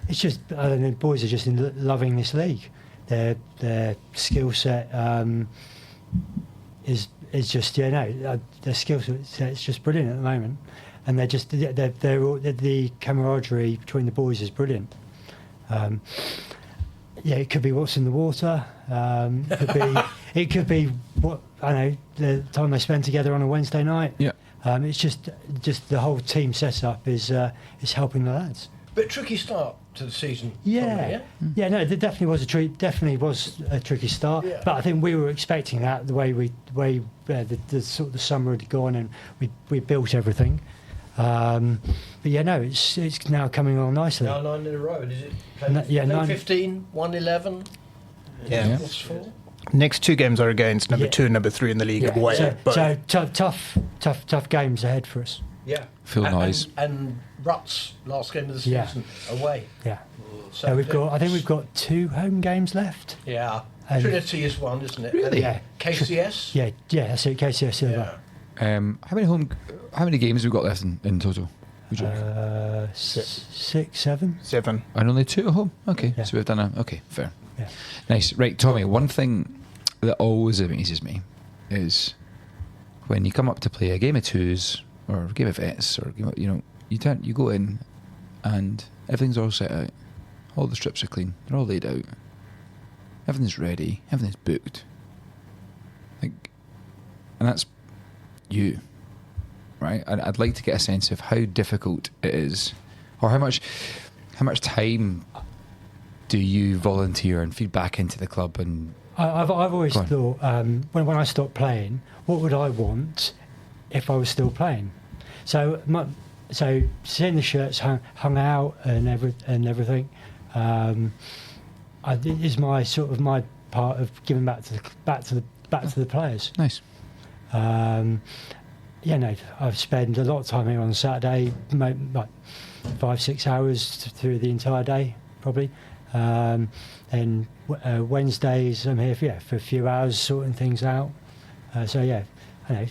Speaker 9: It's just, I don't know, boys are just loving this league. Their skill set is just, their skill set's just brilliant at the moment. And they're just, the camaraderie between the boys is brilliant. It could be what's in the water. It could be what, I know, the time they spend together on a Wednesday night.
Speaker 1: yeah.
Speaker 9: It's just the whole team setup is helping the lads.
Speaker 5: Bit tricky start to the season.
Speaker 9: Yeah,
Speaker 5: probably,
Speaker 9: yeah, no, there definitely was a tricky start.
Speaker 5: Yeah.
Speaker 9: But I think we were expecting that the way the sort of the summer had gone and we built everything. But it's now coming along nicely.
Speaker 5: Now 9 in a row. Is it?
Speaker 9: No, yeah, 9
Speaker 5: 15, 1 11.
Speaker 3: Yeah.
Speaker 5: What's 4?
Speaker 3: Next two games are against number
Speaker 9: Yeah.
Speaker 3: 2 and number 3 in the league.
Speaker 9: Yeah,
Speaker 3: Away.
Speaker 9: so tough games ahead for us.
Speaker 5: Yeah.
Speaker 1: Full noise.
Speaker 5: And Ruts last game of the
Speaker 9: Yeah.
Speaker 5: season away.
Speaker 9: Yeah.
Speaker 5: So
Speaker 9: I think we've got 2 home games left.
Speaker 5: Yeah.
Speaker 9: And-
Speaker 5: Trinity is one, isn't it?
Speaker 1: Really?
Speaker 9: Yeah.
Speaker 5: KCS.
Speaker 9: Yeah, that's it. KCS Silver.
Speaker 1: How many games have we got left in total? Would you-
Speaker 9: 6, 7.
Speaker 3: 7.
Speaker 1: and only 2 at home. Okay,
Speaker 9: Yeah.
Speaker 1: so we've done okay, fair.
Speaker 9: Yeah.
Speaker 1: Nice. Right, Tommy. One thing that always amazes me is when you come up to play a game of twos or a game of vets or a game of, you go in and everything's all set out. All the strips are clean. They're all laid out. Everything's ready. Everything's booked. And that's you, right? I'd like to get a sense of how difficult it is, or how much time do you volunteer and feed back into the club? And
Speaker 9: I've always
Speaker 1: Go on.
Speaker 9: thought when I stopped playing, what would I want if I was still playing? So seeing the shirts hung out and everything is my part of giving back to the players.
Speaker 1: nice.
Speaker 9: I've spent a lot of time here on Saturday, like 5-6 hours through the entire day, probably. And Wednesdays I'm here for a few hours sorting things out. I know,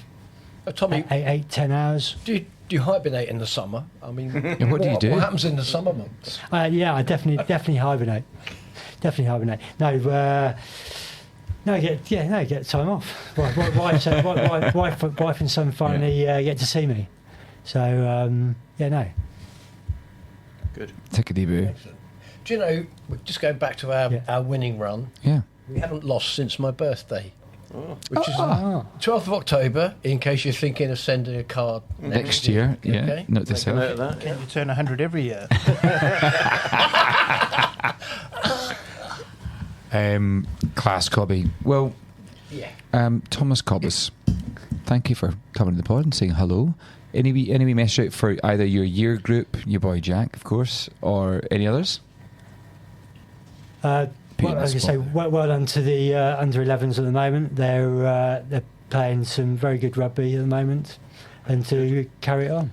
Speaker 5: Tommy,
Speaker 9: 8-10 hours.
Speaker 5: do you hibernate in the summer? I mean,
Speaker 1: what do you do?
Speaker 5: What happens in the summer months?
Speaker 9: I definitely hibernate. definitely hibernate. Get time off. Wife and son finally get to see me. So
Speaker 4: Good.
Speaker 1: Take a deep breath.
Speaker 5: Excellent. Do you know, we're just going back to our winning run.
Speaker 1: Yeah.
Speaker 5: We haven't lost since my birthday, which is
Speaker 9: Ah.
Speaker 5: 12th of October, in case you're thinking of sending a card
Speaker 1: Next year, yeah.
Speaker 5: Okay.
Speaker 1: Note to
Speaker 4: Make a note of
Speaker 1: self.
Speaker 4: that.
Speaker 3: Can you turn 100 every year?
Speaker 1: Class Cobby. Well,
Speaker 5: Yeah.
Speaker 1: Thomas Cobbis, thank you for coming to the pod and saying hello. Any wee message out for either your year group, your boy Jack, of course, or any others?
Speaker 9: I was going to say, well done to the under 11s at the moment. They're playing some very good rugby at the moment, and to carry it on.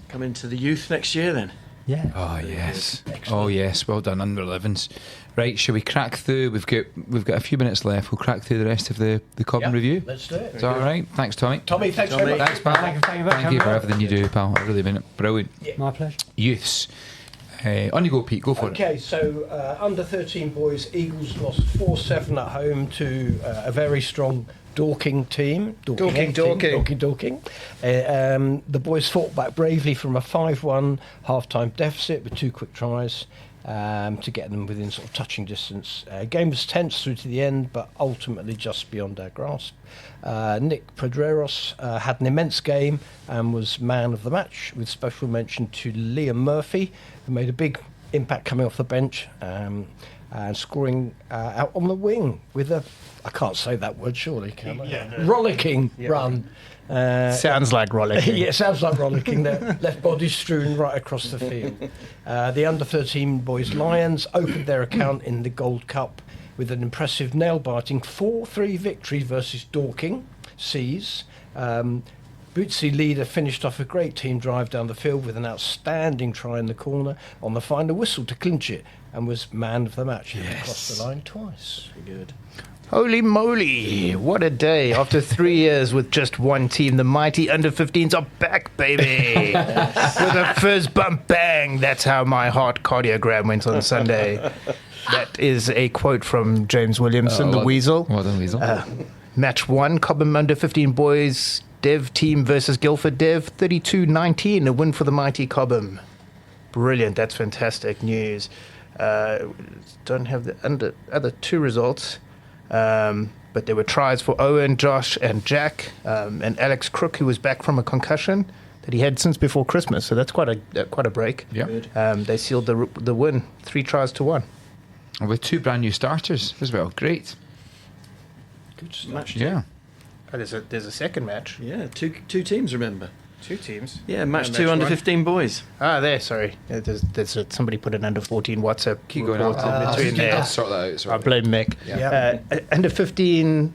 Speaker 4: Come into the youth next year then.
Speaker 9: Yeah.
Speaker 1: Oh yes, oh yes, well done, under 11s. Right, shall we crack through? We've got a few minutes left. We'll crack through the rest of the Cobham
Speaker 5: Yep,
Speaker 1: review.
Speaker 5: Let's do it.
Speaker 1: Is that all right? Thanks, Tommy.
Speaker 5: Tommy, thanks very much.
Speaker 1: Thanks, pal.
Speaker 9: Thank you very much.
Speaker 1: Thank you for everything you do, pal. I really mean it. Brilliant.
Speaker 9: My pleasure.
Speaker 1: Youths. On you go, Pete. Go for it.
Speaker 5: Okay, so under 13 boys, Eagles lost 4-7 at home to a very strong Dorking team.
Speaker 3: Dorking.
Speaker 5: Dorking. The boys fought back bravely from a 5-1 half-time deficit with 2 quick tries to get them within sort of touching distance. Game was tense through to the end, but ultimately just beyond our grasp. Nick Pedreros had an immense game and was man of the match, with special mention to Liam Murphy, who made a big impact coming off the bench and scoring out on the wing with a, I can't say that word surely, can I?
Speaker 3: Yeah, no.
Speaker 5: Rollicking run.
Speaker 3: Sounds like rollicking.
Speaker 5: Yeah, it sounds like rollicking. Their left body strewn right across the field. The under-13 boys Lions opened their account in the Gold Cup with an impressive nail-biting 4-3 victory versus Dorking Seas. Bootsy leader finished off a great team drive down the field with an outstanding try in the corner on the final whistle to clinch it, and was man of the match. He crossed the line twice.
Speaker 4: Good.
Speaker 3: Holy moly, what a day. After 3 years with just one team, the mighty under-15s are back, baby. With a first bump bang. That's how my heart cardiogram went on Sunday. That is a quote from James Williamson, the Weasel.
Speaker 1: Well done, Weasel.
Speaker 3: Match 1, Cobham under-15 boys Dev team versus Guildford Dev, 32-19, a win for the mighty Cobham. Brilliant, that's fantastic news. Don't have the other 2 results. But there were tries for Owen, Josh, and Jack, and Alex Crook, who was back from a concussion that he had since before Christmas. So that's quite a break.
Speaker 1: Yeah.
Speaker 3: They sealed the win, 3 tries to 1.
Speaker 1: And with 2 brand new starters as well. Great.
Speaker 4: Good match.
Speaker 1: Yeah.
Speaker 3: Oh, there's a second match.
Speaker 4: Yeah, two teams, remember?
Speaker 3: 2 teams.
Speaker 4: Yeah, match
Speaker 3: And
Speaker 4: 2
Speaker 3: match
Speaker 4: under
Speaker 3: 1.
Speaker 4: 15 boys.
Speaker 3: There. Sorry, there's somebody put an under 14 WhatsApp.
Speaker 1: Keep going
Speaker 3: report
Speaker 1: on.
Speaker 3: in between there.
Speaker 1: I'll sort that out.
Speaker 3: I blame Mick.
Speaker 5: Yeah.
Speaker 3: Under 15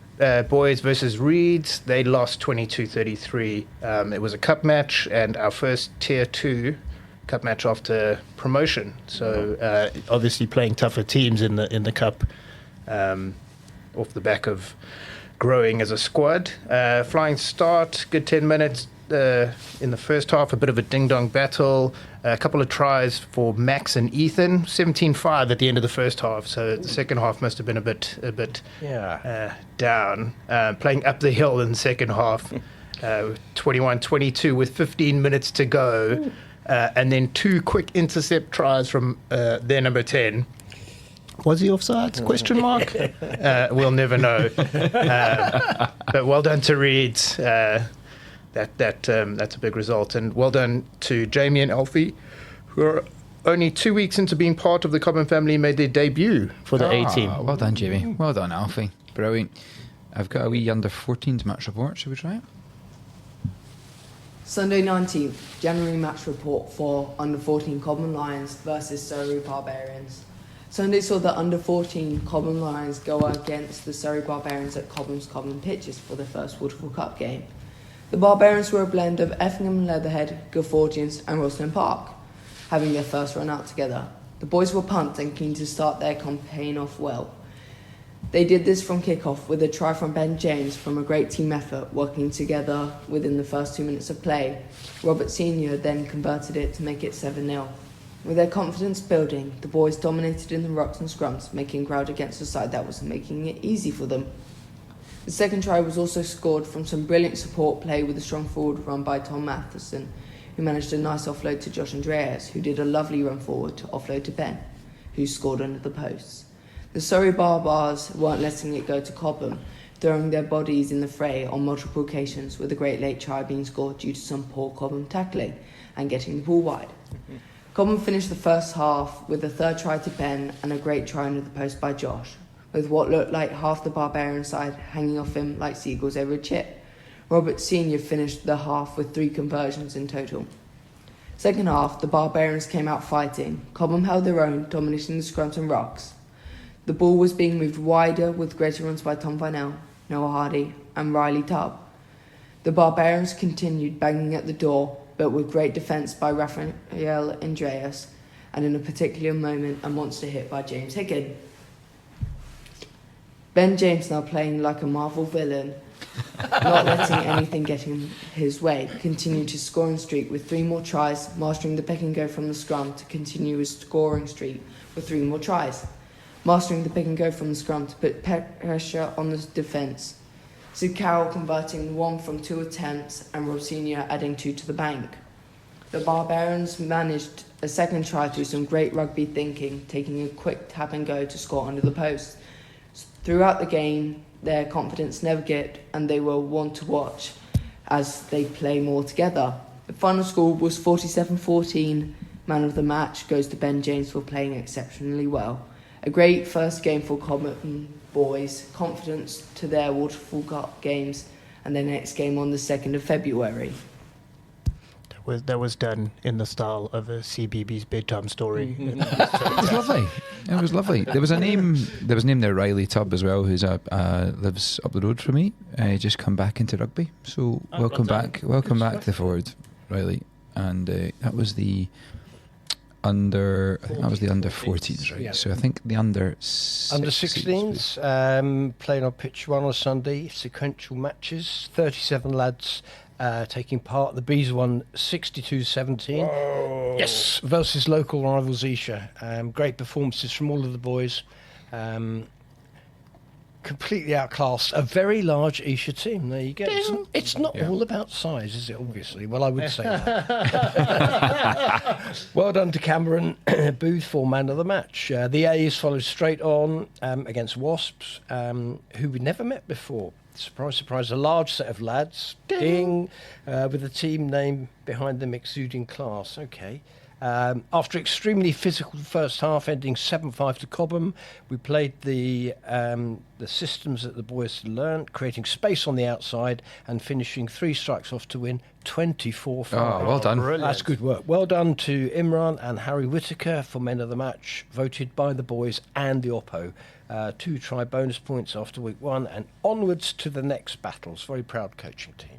Speaker 3: boys versus Reeds, they lost 22-33. It was a cup match and our first tier 2 cup match after promotion. So obviously playing tougher teams in the cup, off the back of growing as a squad. Flying start, good 10 minutes. In the first half, a bit of a ding-dong battle, a couple of tries for Max and Ethan, 17-5 at the end of the first half, so the second half must have been a bit down. Playing up the hill in the second half, 21-22 with 15 minutes to go, and then 2 quick intercept tries from their number 10. Was he offside? Question mark. We'll never know. But well done to Reeds. That's a big result, and well done to Jamie and Alfie, who are only 2 weeks into being part of the Cobham family, made their debut for the A team.
Speaker 1: Well done, Jamie. Well done, Alfie. Brilliant. I've got a wee under 14s match report. Should we try it?
Speaker 10: Sunday 19th, January match report for under 14 Cobham Lions versus Surrey Barbarians. Sunday saw the under 14 Cobham Lions go against the Surrey Barbarians at Cobham's Cobham pitches for the first Waterfall Cup game. The Barbarians were a blend of Effingham, Leatherhead, Guilfordians and Roslyn Park, having their first run out together. The boys were pumped and keen to start their campaign off well. They did this from kick-off with a try from Ben James from a great team effort, working together within the first 2 minutes of play. Robert Senior then converted it to make it 7-0. With their confidence building, the boys dominated in the rucks and scrums, making ground against a side that was making it easy for them. The second try was also scored from some brilliant support play with a strong forward run by Tom Matheson, who managed a nice offload to Josh Andreas, who did a lovely run forward to offload to Ben, who scored under the posts. The Surrey Barbars weren't letting it go to Cobham, throwing their bodies in the fray on multiple occasions, with a great late try being scored due to some poor Cobham tackling and getting the ball wide. Cobham finished the first half with a third try to Ben and a great try under the post by Josh, with what looked like half the Barbarian side hanging off him like seagulls over a chip. Robert Sr. finished the half with 3 conversions in total. Second half, the Barbarians came out fighting. Cobham held their own, dominating the scrums and rucks. The ball was being moved wider with greater runs by Tom Vinell, Noah Hardy and Riley Tubb. The Barbarians continued banging at the door, but with great defence by Raphael Andreas, and in a particular moment a monster hit by James Higgin. Ben James, now playing like a Marvel villain, not letting anything get in his way, continued his scoring streak with 3 more tries, mastering the pick and go from the scrum to continue his scoring streak with 3 more tries, mastering the pick and go from the scrum to put pressure on the defence. Sid Carroll converting 1 from 2 attempts and Rob Sr. adding 2 to the bank. The Barbarians managed a second try through some great rugby thinking, taking a quick tap and go to score under the post. Throughout the game, their confidence never dipped and they were one to watch as they play more together. The final score was 47-14. Man of the match goes to Ben James for playing exceptionally well. A great first game for Cobham boys, confidence to their Waterfall Cup games and their next game on the 2nd of February.
Speaker 3: That was done in the style of a CBeebies bedtime story.
Speaker 1: It was lovely. It was lovely. There was a name there, Riley Tubb as well, who's lives up the road from me. Just come back into rugby. So welcome back to the forward, Riley. And that was the under 14s, right?
Speaker 5: Yeah.
Speaker 1: So I think the under
Speaker 5: 16s playing on pitch 1 on Sunday, sequential matches, 37 lads taking part. The Bees won 62-17. Whoa. Yes, versus local rivals Esher. Great performances from all of the boys. Completely outclassed a very large Esher team. There you go. It's not all about size, is it? Obviously. Well, I would say that. Well done to Cameron Booth for man of the match. The A's followed straight on against Wasps, who we'd never met before. Surprise, surprise, a large set of lads. Ding. With the team name behind them exuding class. Okay. After extremely physical first half, ending 7-5 to Cobham, we played the systems that the boys had learnt, creating space on the outside and finishing 3 strikes off to win 24-5.
Speaker 1: Oh, well done.
Speaker 5: Brilliant. That's good work. Well done to Imran and Harry Whittaker for men of the match, voted by the boys and the Oppo. 2 try bonus points after week 1 and onwards to the next battles. Very proud coaching team.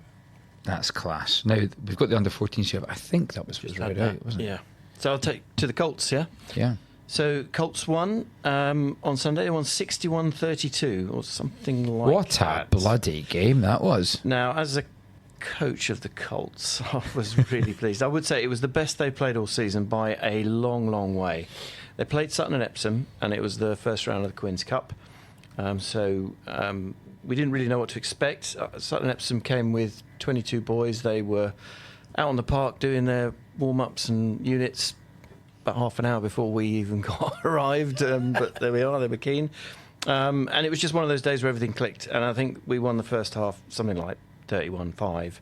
Speaker 1: That's class. Now, we've got the under 14s here, but I think that was right out, wasn't it?
Speaker 4: Yeah. So I'll take to the Colts, yeah?
Speaker 1: Yeah.
Speaker 4: So Colts won on Sunday. They won 61-32 or something like
Speaker 1: what
Speaker 4: that.
Speaker 1: What a bloody game that was.
Speaker 4: Now, as a coach of the Colts, I was really pleased. I would say it was the best they played all season by a long, long way. They played Sutton and Epsom, and it was the first round of the Queen's Cup. So we didn't really know what to expect. Sutton and Epsom came with 22 boys. They were out on the park doing their warm-ups and units about half an hour before we even arrived. But there we are, they were keen. And it was just one of those days where everything clicked. And I think we won the first half, something like 31-5.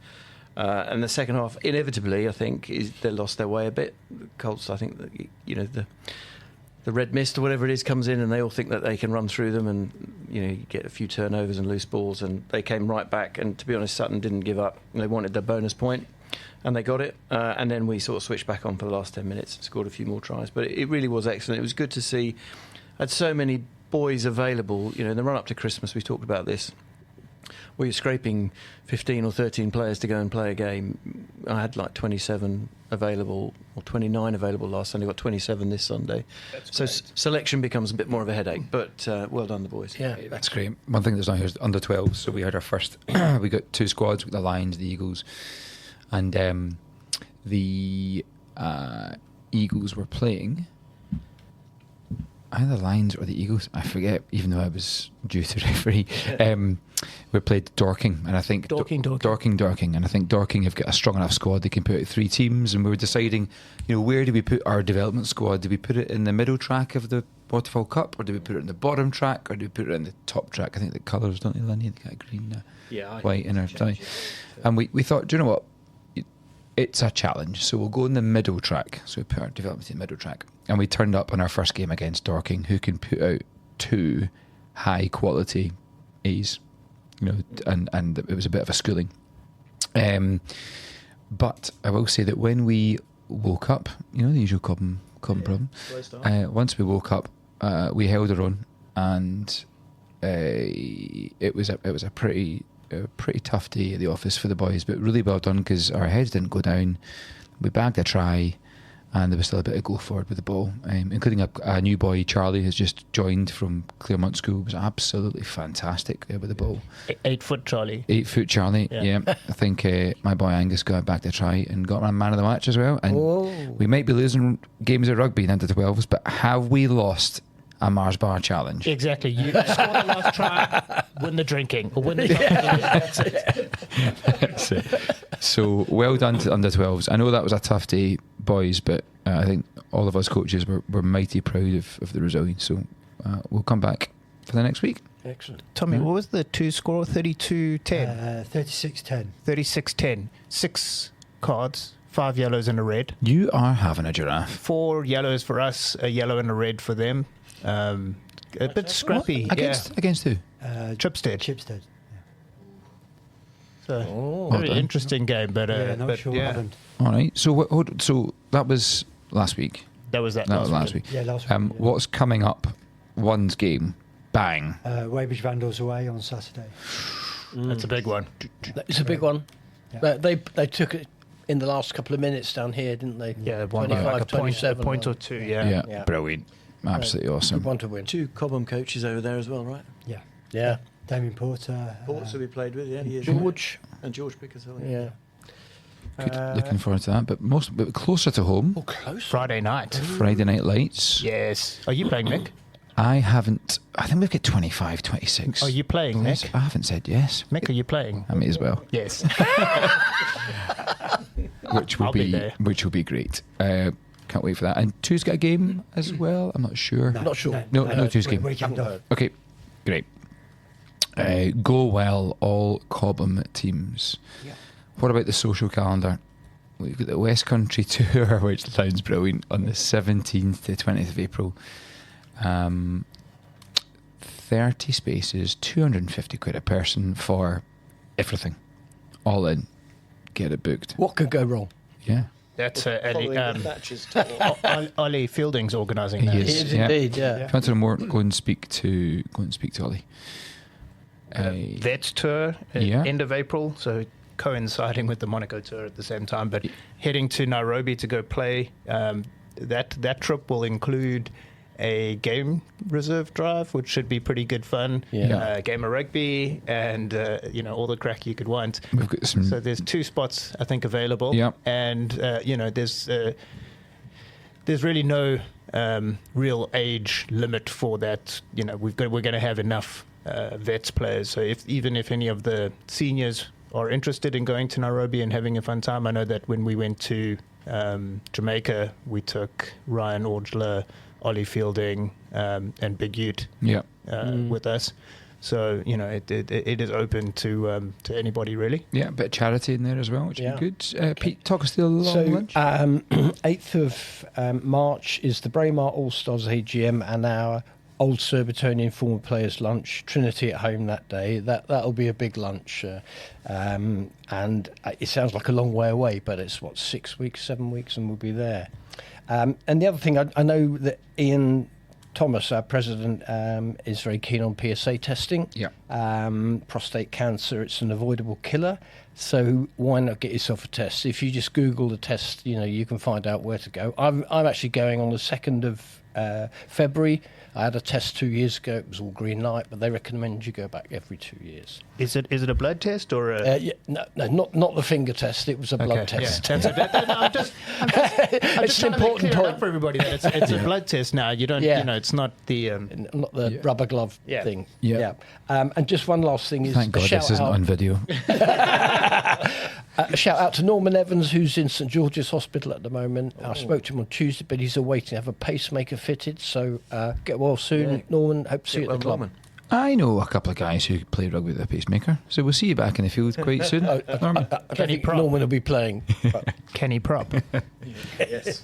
Speaker 4: And the second half, inevitably, I think, they lost their way a bit. The Colts, I think, the red mist or whatever it is comes in and they all think that they can run through them and, you get a few turnovers and loose balls. And they came right back. And to be honest, Sutton didn't give up. They wanted their bonus point. And they got it, and then we sort of switched back on for the last 10 minutes and scored a few more tries. But it really was excellent. It was good to see. I had so many boys available. In the run-up to Christmas, we talked about this. We were scraping 15 or 13 players to go and play a game. I had like 27 available, or 29 available last Sunday. Got 27 this Sunday. So selection becomes a bit more of a headache, but well done, the boys.
Speaker 1: Yeah, that's great. One thing that's not here is under 12s. So we had our first, we got 2 squads, the Lions, the Eagles, and the Eagles were playing. Either Lions or the Eagles, I forget, even though I was due to referee. We played Dorking, and I think Dorking, and I think Dorking have got a strong enough squad they can put out 3 teams, and we were deciding, where do we put our development squad? Do we put it in the middle track of the Waterfall Cup, or do we put it in the bottom track, or do we put it in the top track? I think the colours, don't they, Lunny? They got green, white in our tie. And we thought, do you know what? It's a challenge, so we'll go in the middle track. So we put our development in the middle track, and we turned up on our first game against Dorking, who can put out 2 high quality A's, and it was a bit of a schooling. But I will say that when we woke up, the usual Cobham problem. Once we woke up, we held our own, and it was a pretty tough day at the office for the boys, but really well done because our heads didn't go down. We bagged a try, and there was still a bit of go forward with the ball, including a new boy, Charlie, who's just joined from Claremont School. Was absolutely fantastic with the ball.
Speaker 3: 8 foot Charlie.
Speaker 1: 8 foot Charlie, yeah. I think my boy Angus got back to try and got man of the match as well. And we might be losing games of rugby in under 12s, but have we lost a Mars Bar challenge?
Speaker 3: Exactly. You score the last try, win the drinking, or win the that's it.
Speaker 1: That's it. So well done to under 12s. I know that was a tough day, boys, but I think all of us coaches were mighty proud of the result. So we'll come back for the next week.
Speaker 5: Excellent.
Speaker 3: Tommy, what was the 2 score? 32-10?
Speaker 9: 36-10.
Speaker 3: 36-10. 6 cards, 5 yellows and a red.
Speaker 1: You are having a giraffe.
Speaker 3: 4 yellows for us, a yellow and a red for them. A bit scrappy.
Speaker 1: Against who?
Speaker 3: Chipstead. So very interesting game, but
Speaker 9: not sure what happened.
Speaker 1: All right. So so that was last week.
Speaker 3: That was last week.
Speaker 9: Yeah, last week.
Speaker 1: What's coming up? One's game. Bang.
Speaker 9: Weybridge Vandals away on Saturday.
Speaker 3: That's a big one.
Speaker 5: It's a big one.
Speaker 9: Yeah.
Speaker 5: They took it in the last couple of minutes down here, didn't they?
Speaker 3: Yeah,
Speaker 5: 25,
Speaker 3: like a
Speaker 5: 27.
Speaker 3: point or 2. Yeah.
Speaker 1: Brilliant. Absolutely awesome.
Speaker 5: Good one to win.
Speaker 4: 2 Cobham coaches over there as well, right?
Speaker 5: Yeah.
Speaker 9: Damien Porter.
Speaker 4: Ports who we played with, he is.
Speaker 5: George.
Speaker 4: And George Pickershill.
Speaker 5: Yeah.
Speaker 1: Good. Looking forward to that, but closer to home.
Speaker 5: Close.
Speaker 3: Friday night.
Speaker 1: Friday Night Lights.
Speaker 3: Yes. Are you playing, Mick?
Speaker 1: I haven't. I think we've got 25, 26.
Speaker 3: Are you playing, Mick?
Speaker 1: I haven't said yes.
Speaker 3: Mick, are you playing?
Speaker 1: I may as well.
Speaker 3: Yes.
Speaker 1: Which will
Speaker 3: I'll be there.
Speaker 1: Which will be great. Can't wait for that. And 2's got a game as well. I'm not sure.
Speaker 5: Not sure.
Speaker 1: No, 2's game.
Speaker 9: Weekend off.
Speaker 1: Okay, great. Go well, all Cobham teams.
Speaker 5: Yeah.
Speaker 1: What about the social calendar? We've got the West Country Tour, which sounds brilliant, on the 17th to 20th of April. 30 spaces, 250 quid a person for everything. All in. Get it booked.
Speaker 5: What could go wrong?
Speaker 3: Yeah. That's Ollie Fielding's organising that.
Speaker 1: He is,
Speaker 5: Indeed,
Speaker 1: If you want to know more, go and speak to Ollie.
Speaker 3: Vets tour end of April, so coinciding with the Monaco tour at the same time, but heading to Nairobi to go play. That trip will include a game reserve drive, which should be pretty good fun. Game of rugby and all the crack you could want.
Speaker 1: We've got some.
Speaker 3: So there's 2 spots I think available. And there's really no real age limit for that. We're going to have enough vets players. So even if any of the seniors are interested in going to Nairobi and having a fun time, I know that when we went to Jamaica, we took Ryan Orgler, Ollie Fielding, and Big Ute with us. So it is open to anybody really.
Speaker 1: Yeah, a bit of charity in there as well, which would be good. Pete, talk us through the long lunch.
Speaker 5: 8th of March is the Braemar All Stars AGM and our Old Surbitondian former players lunch. Trinity at home that day. That'll be a big lunch, and it sounds like a long way away, but it's 6 weeks, 7 weeks, and we'll be there. And the other thing, I know that Ian Thomas, our president, is very keen on PSA testing. prostate cancer. It's an avoidable killer. So why not get yourself a test? If you just Google the test, you can find out where to go. I'm actually going on the 2nd of February. I had a test 2 years ago. It was all green light, but they recommend you go back every 2 years.
Speaker 3: Is it a blood test or a?
Speaker 5: No, not the finger test. It was a blood test.
Speaker 3: Yeah, I'm just
Speaker 5: It's an
Speaker 3: trying to
Speaker 5: important
Speaker 3: clear it
Speaker 5: point
Speaker 3: up for everybody that it's a blood test now. You don't, it's not the
Speaker 5: not the rubber glove thing.
Speaker 1: Yeah.
Speaker 5: And just one last thing is
Speaker 1: Thank God this isn't on video.
Speaker 5: A shout out to Norman Evans, who's in St George's Hospital at the moment. I spoke to him on Tuesday, but he's awaiting to have a pacemaker fitted. So get well soon, Norman. Hope to see you at the club.
Speaker 4: Norman.
Speaker 1: I know a couple of guys who play rugby with a pacemaker, so we'll see you back in the field quite soon. Norman.
Speaker 5: I don't think Norman will be playing.
Speaker 3: Kenny Prop.
Speaker 4: Yes.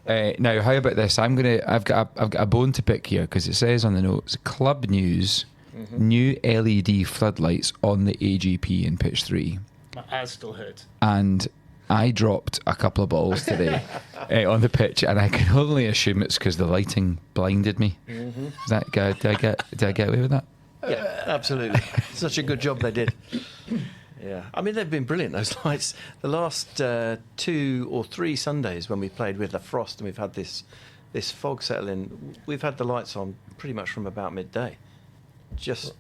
Speaker 1: Now, how about this? I've got a bone to pick here because it says on the notes, club news, new LED floodlights on the AGP in pitch 3.
Speaker 8: My eyes still hurt.
Speaker 1: And I dropped a couple of balls today on the pitch, and I can only assume it's because the lighting blinded me. Is that did I get away with that?
Speaker 4: Yeah, absolutely. Such a good job they did. Yeah, I mean they've been brilliant. Those lights. The last 2 or 3 Sundays when we played with the frost and we've had this fog settle in, we've had the lights on pretty much from about midday. Just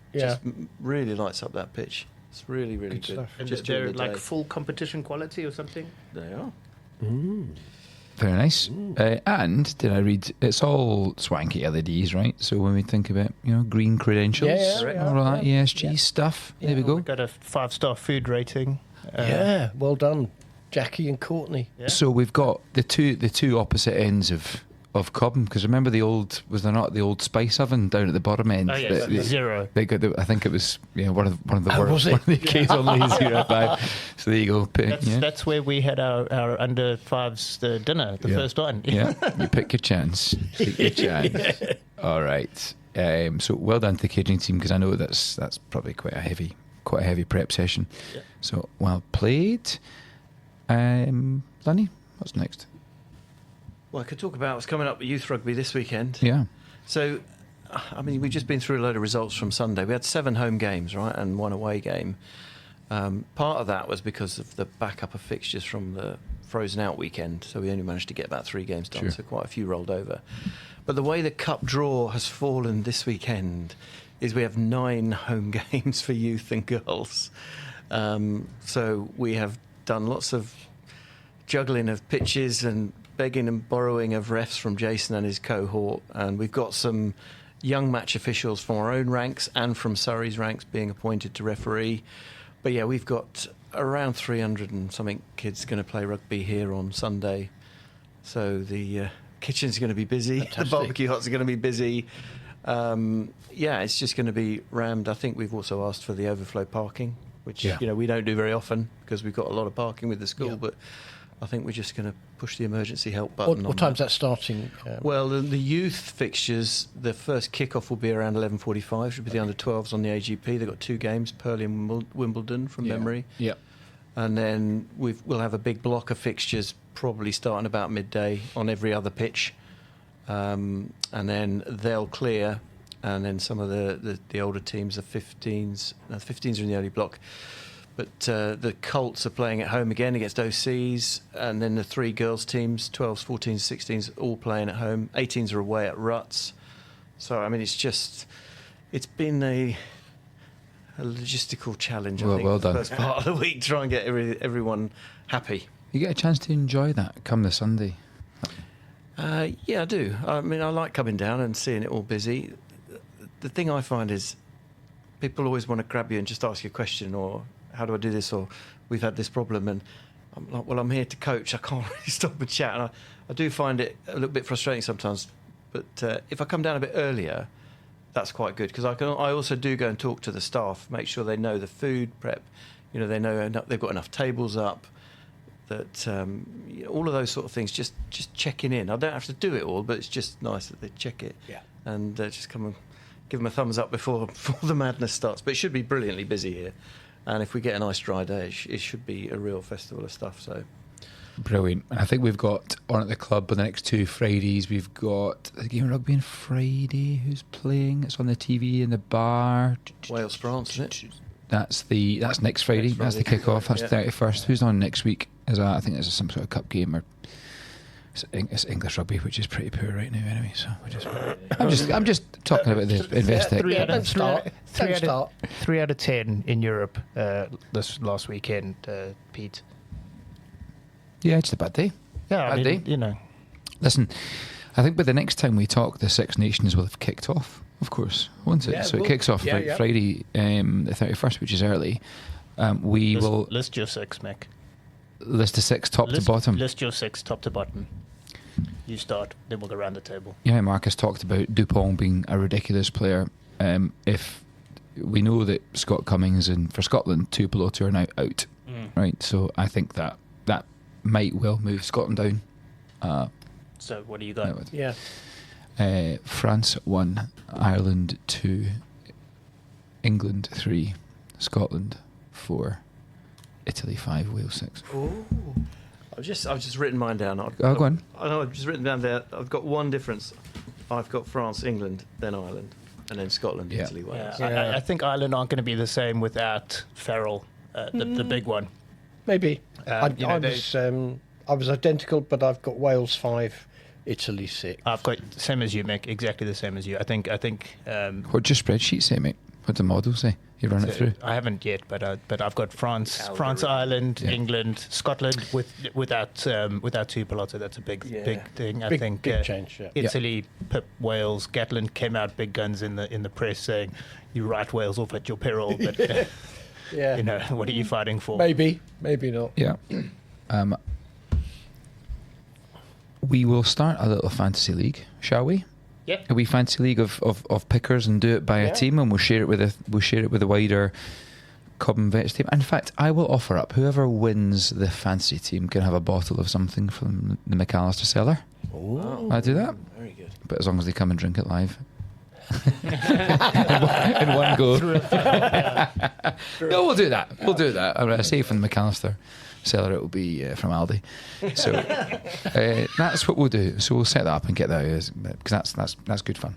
Speaker 4: really lights up that pitch. It's really, really good.
Speaker 8: And
Speaker 4: Just
Speaker 8: they're
Speaker 4: during the
Speaker 8: like
Speaker 4: day.
Speaker 8: full competition quality or something?
Speaker 4: They are.
Speaker 1: Very nice. And did I read? It's all swanky LEDs, right? So when we think about green credentials, all that ESG stuff, there we go.
Speaker 3: We got a 5-star food rating.
Speaker 5: Well done, Jackie and Courtney.
Speaker 3: Yeah.
Speaker 1: So we've got the two opposite ends of Cobham, because remember was there not the old spice oven down at the bottom end?
Speaker 8: Oh yes, zero.
Speaker 1: They got I think it was one of the worst,
Speaker 5: was it?
Speaker 1: one of the occasionally 0-5. So there you go.
Speaker 3: That's where we had our under 5s dinner, the first one.
Speaker 1: Yeah, you pick your chance. Pick your chance. All right. So well done to the catering team, because I know that's probably quite a heavy prep session.
Speaker 8: Yeah.
Speaker 1: So well played. Lunny, what's next?
Speaker 4: Well, I could talk about what's coming up at youth rugby this weekend.
Speaker 1: Yeah.
Speaker 4: So, I mean, we've just been through a load of results from Sunday. We had 7 home games, right, and 1 away game. Part of that was because of the backup of fixtures from the frozen out weekend, so we only managed to get about 3 games done, so quite a few rolled over. But the way the cup draw has fallen this weekend is we have 9 home games for youth and girls. So we have done lots of juggling of pitches and begging and borrowing of refs from Jason and his cohort, and we've got some young match officials from our own ranks and from Surrey's ranks being appointed to referee. But yeah, we've got around 300 and something kids going to play rugby here on Sunday, so the kitchen's going to be busy. Fantastic. The barbecue huts are going to be busy. It's just going to be rammed. I think we've also asked for the overflow parking, which we don't do very often because we've got a lot of parking with the school, but I think we're just going to push the emergency help button.
Speaker 5: What time's that starting?
Speaker 4: Well, the youth fixtures, the first kick-off will be around 11:45. Should be the under-12s on the AGP. They've got 2 games, Purley and Wimbledon from memory.
Speaker 1: Yeah.
Speaker 4: And then we'll have a big block of fixtures, probably starting about midday on every other pitch. And then they'll clear, and then some of the older teams, the 15s. The 15s are in the early block. But the Colts are playing at home again against OCs, and then the 3 girls teams, 12s, 14s, 16s, all playing at home. 18s are away at Ruts. So, I mean, it's been a logistical challenge, I think,
Speaker 1: well done.
Speaker 4: the first part of the week, try and get everyone happy.
Speaker 1: You get a chance to enjoy that come the Sunday.
Speaker 4: Yeah, I do. I mean, I like coming down and seeing it all busy. The thing I find is people always want to grab you and just ask you a question, or how do I do this, or we've had this problem, and I'm like, well, I'm here to coach, I can't really stop and chat. And I do find it a little bit frustrating sometimes, but if I come down a bit earlier, that's quite good, because I also do go and talk to the staff, make sure they know the food prep, they know they've got enough tables up, that all of those sort of things, just checking in. I don't have to do it all, but it's just nice that they check it, and just come and give them a thumbs up before the madness starts. But it should be brilliantly busy here. And if we get a nice dry day, it should be a real festival of stuff. So,
Speaker 1: Brilliant. And I think we've got on at the club on the next 2 Fridays. We've got the game of rugby on Friday. Who's playing? It's on the TV in the bar.
Speaker 4: Wales, France, isn't it?
Speaker 1: That's next Friday. That's the kick-off. That's 31st. Who's on next week? I think there's some sort of cup game, or it's English rugby, which is pretty poor right now anyway. So I'm just talking about the Investec.
Speaker 3: 3 out of 10 in Europe this last weekend, Pete.
Speaker 1: Yeah, it's a bad day.
Speaker 3: Yeah,
Speaker 1: Bad day.
Speaker 3: you know.
Speaker 1: Listen, I think by the next time we talk, the Six Nations will have kicked off, of course, won't it?
Speaker 5: Yeah,
Speaker 1: So
Speaker 5: it
Speaker 1: it
Speaker 5: will.
Speaker 1: kicks off Friday, the 31st, which is early. We will
Speaker 8: list your 6, Mick.
Speaker 1: list the 6 top to bottom.
Speaker 8: List your 6 top to bottom. You start, then we'll go around the table.
Speaker 1: Yeah, Marcus talked about Dupont being a ridiculous player. If we know that Scott Cummings and for Scotland, Tuipulotu are now out, right? So I think that might well move Scotland down.
Speaker 8: So what do you got?
Speaker 5: Yeah.
Speaker 1: France 1, Ireland 2, England 3, Scotland 4, Italy 5, Wales 6.
Speaker 4: I've just written mine down.
Speaker 1: Go on.
Speaker 4: I know, I've just written down there. I've got one difference. I've got France, England, then Ireland, and then Scotland,
Speaker 1: Yeah.
Speaker 4: Italy, Wales.
Speaker 8: I think Ireland aren't going to be the same without Farrell, the big one.
Speaker 5: Maybe. I
Speaker 8: they-
Speaker 5: was identical, but I've got Wales 5, Italy 6.
Speaker 8: I've got same as you, Mick. Exactly the same as you. I think.
Speaker 1: What'd your spreadsheet say, mate? What'd the model say? You run it through?
Speaker 8: I haven't yet, but I've got France, Ireland,
Speaker 1: Yeah.
Speaker 8: England, Scotland without Tuipulotu. That's a big thing. I think
Speaker 5: big change. Yeah.
Speaker 8: Italy, Pip, Wales, Gatland came out big guns in the press saying, "You write Wales off at your peril." But
Speaker 5: Yeah.
Speaker 8: you know, what are you fighting for?
Speaker 5: Maybe not.
Speaker 1: Yeah. We will start a little fantasy league, shall we?
Speaker 8: Yeah.
Speaker 1: A wee fantasy league of pickers, and do it by a team, and we'll share it with the wider Cobham Vets team. In fact, I will offer up whoever wins the fantasy team can have a bottle of something from the McAllister cellar.
Speaker 5: Oh,
Speaker 1: I'll do that.
Speaker 4: Very good.
Speaker 1: But as long as they come and drink it live. in one go. No, we'll do that. We'll do that. I say from the McAllister cellar, it will be from Aldi. So that's what we'll do. So we'll set that up and get that, because that's good fun.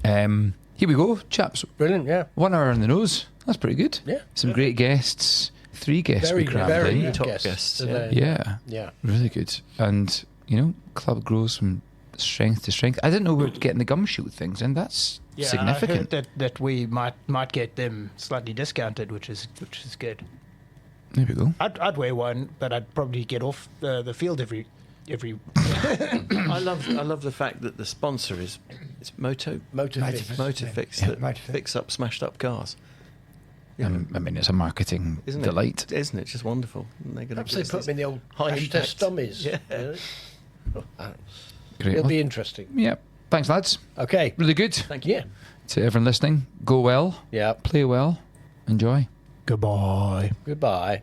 Speaker 1: Here we go, chaps.
Speaker 5: brilliant. Yeah.
Speaker 1: 1 hour on the nose. That's pretty good.
Speaker 5: Yeah.
Speaker 1: Some great guests. 3 guests we crammed
Speaker 5: very
Speaker 1: in.
Speaker 5: top
Speaker 4: guests,
Speaker 5: today.
Speaker 1: Yeah.
Speaker 5: Yeah.
Speaker 1: Really good. And, club grows from strength to strength. I didn't know we were getting the gumshoe things, and that's significant.
Speaker 8: I heard that we might get them slightly discounted, which is good.
Speaker 1: There we go.
Speaker 8: I'd wear one, but I'd probably get off the field every.
Speaker 4: I love the fact that the sponsor is Motofix that fix up smashed up cars.
Speaker 1: I mean, it's a marketing
Speaker 4: Isn't
Speaker 1: delight.
Speaker 4: it? Isn't it? Just wonderful. And they're gonna
Speaker 5: Perhaps they
Speaker 4: give us
Speaker 5: put them in the old
Speaker 4: high
Speaker 5: crash
Speaker 4: impact.
Speaker 5: test dummies.
Speaker 4: Yeah.
Speaker 1: Great.
Speaker 5: It'll be interesting.
Speaker 1: Yeah. Thanks, lads.
Speaker 5: Okay.
Speaker 1: Really good.
Speaker 4: Thank you.
Speaker 5: Yeah.
Speaker 1: To everyone listening, go well,
Speaker 5: Yeah.
Speaker 1: play well, enjoy.
Speaker 8: Goodbye.
Speaker 5: Goodbye.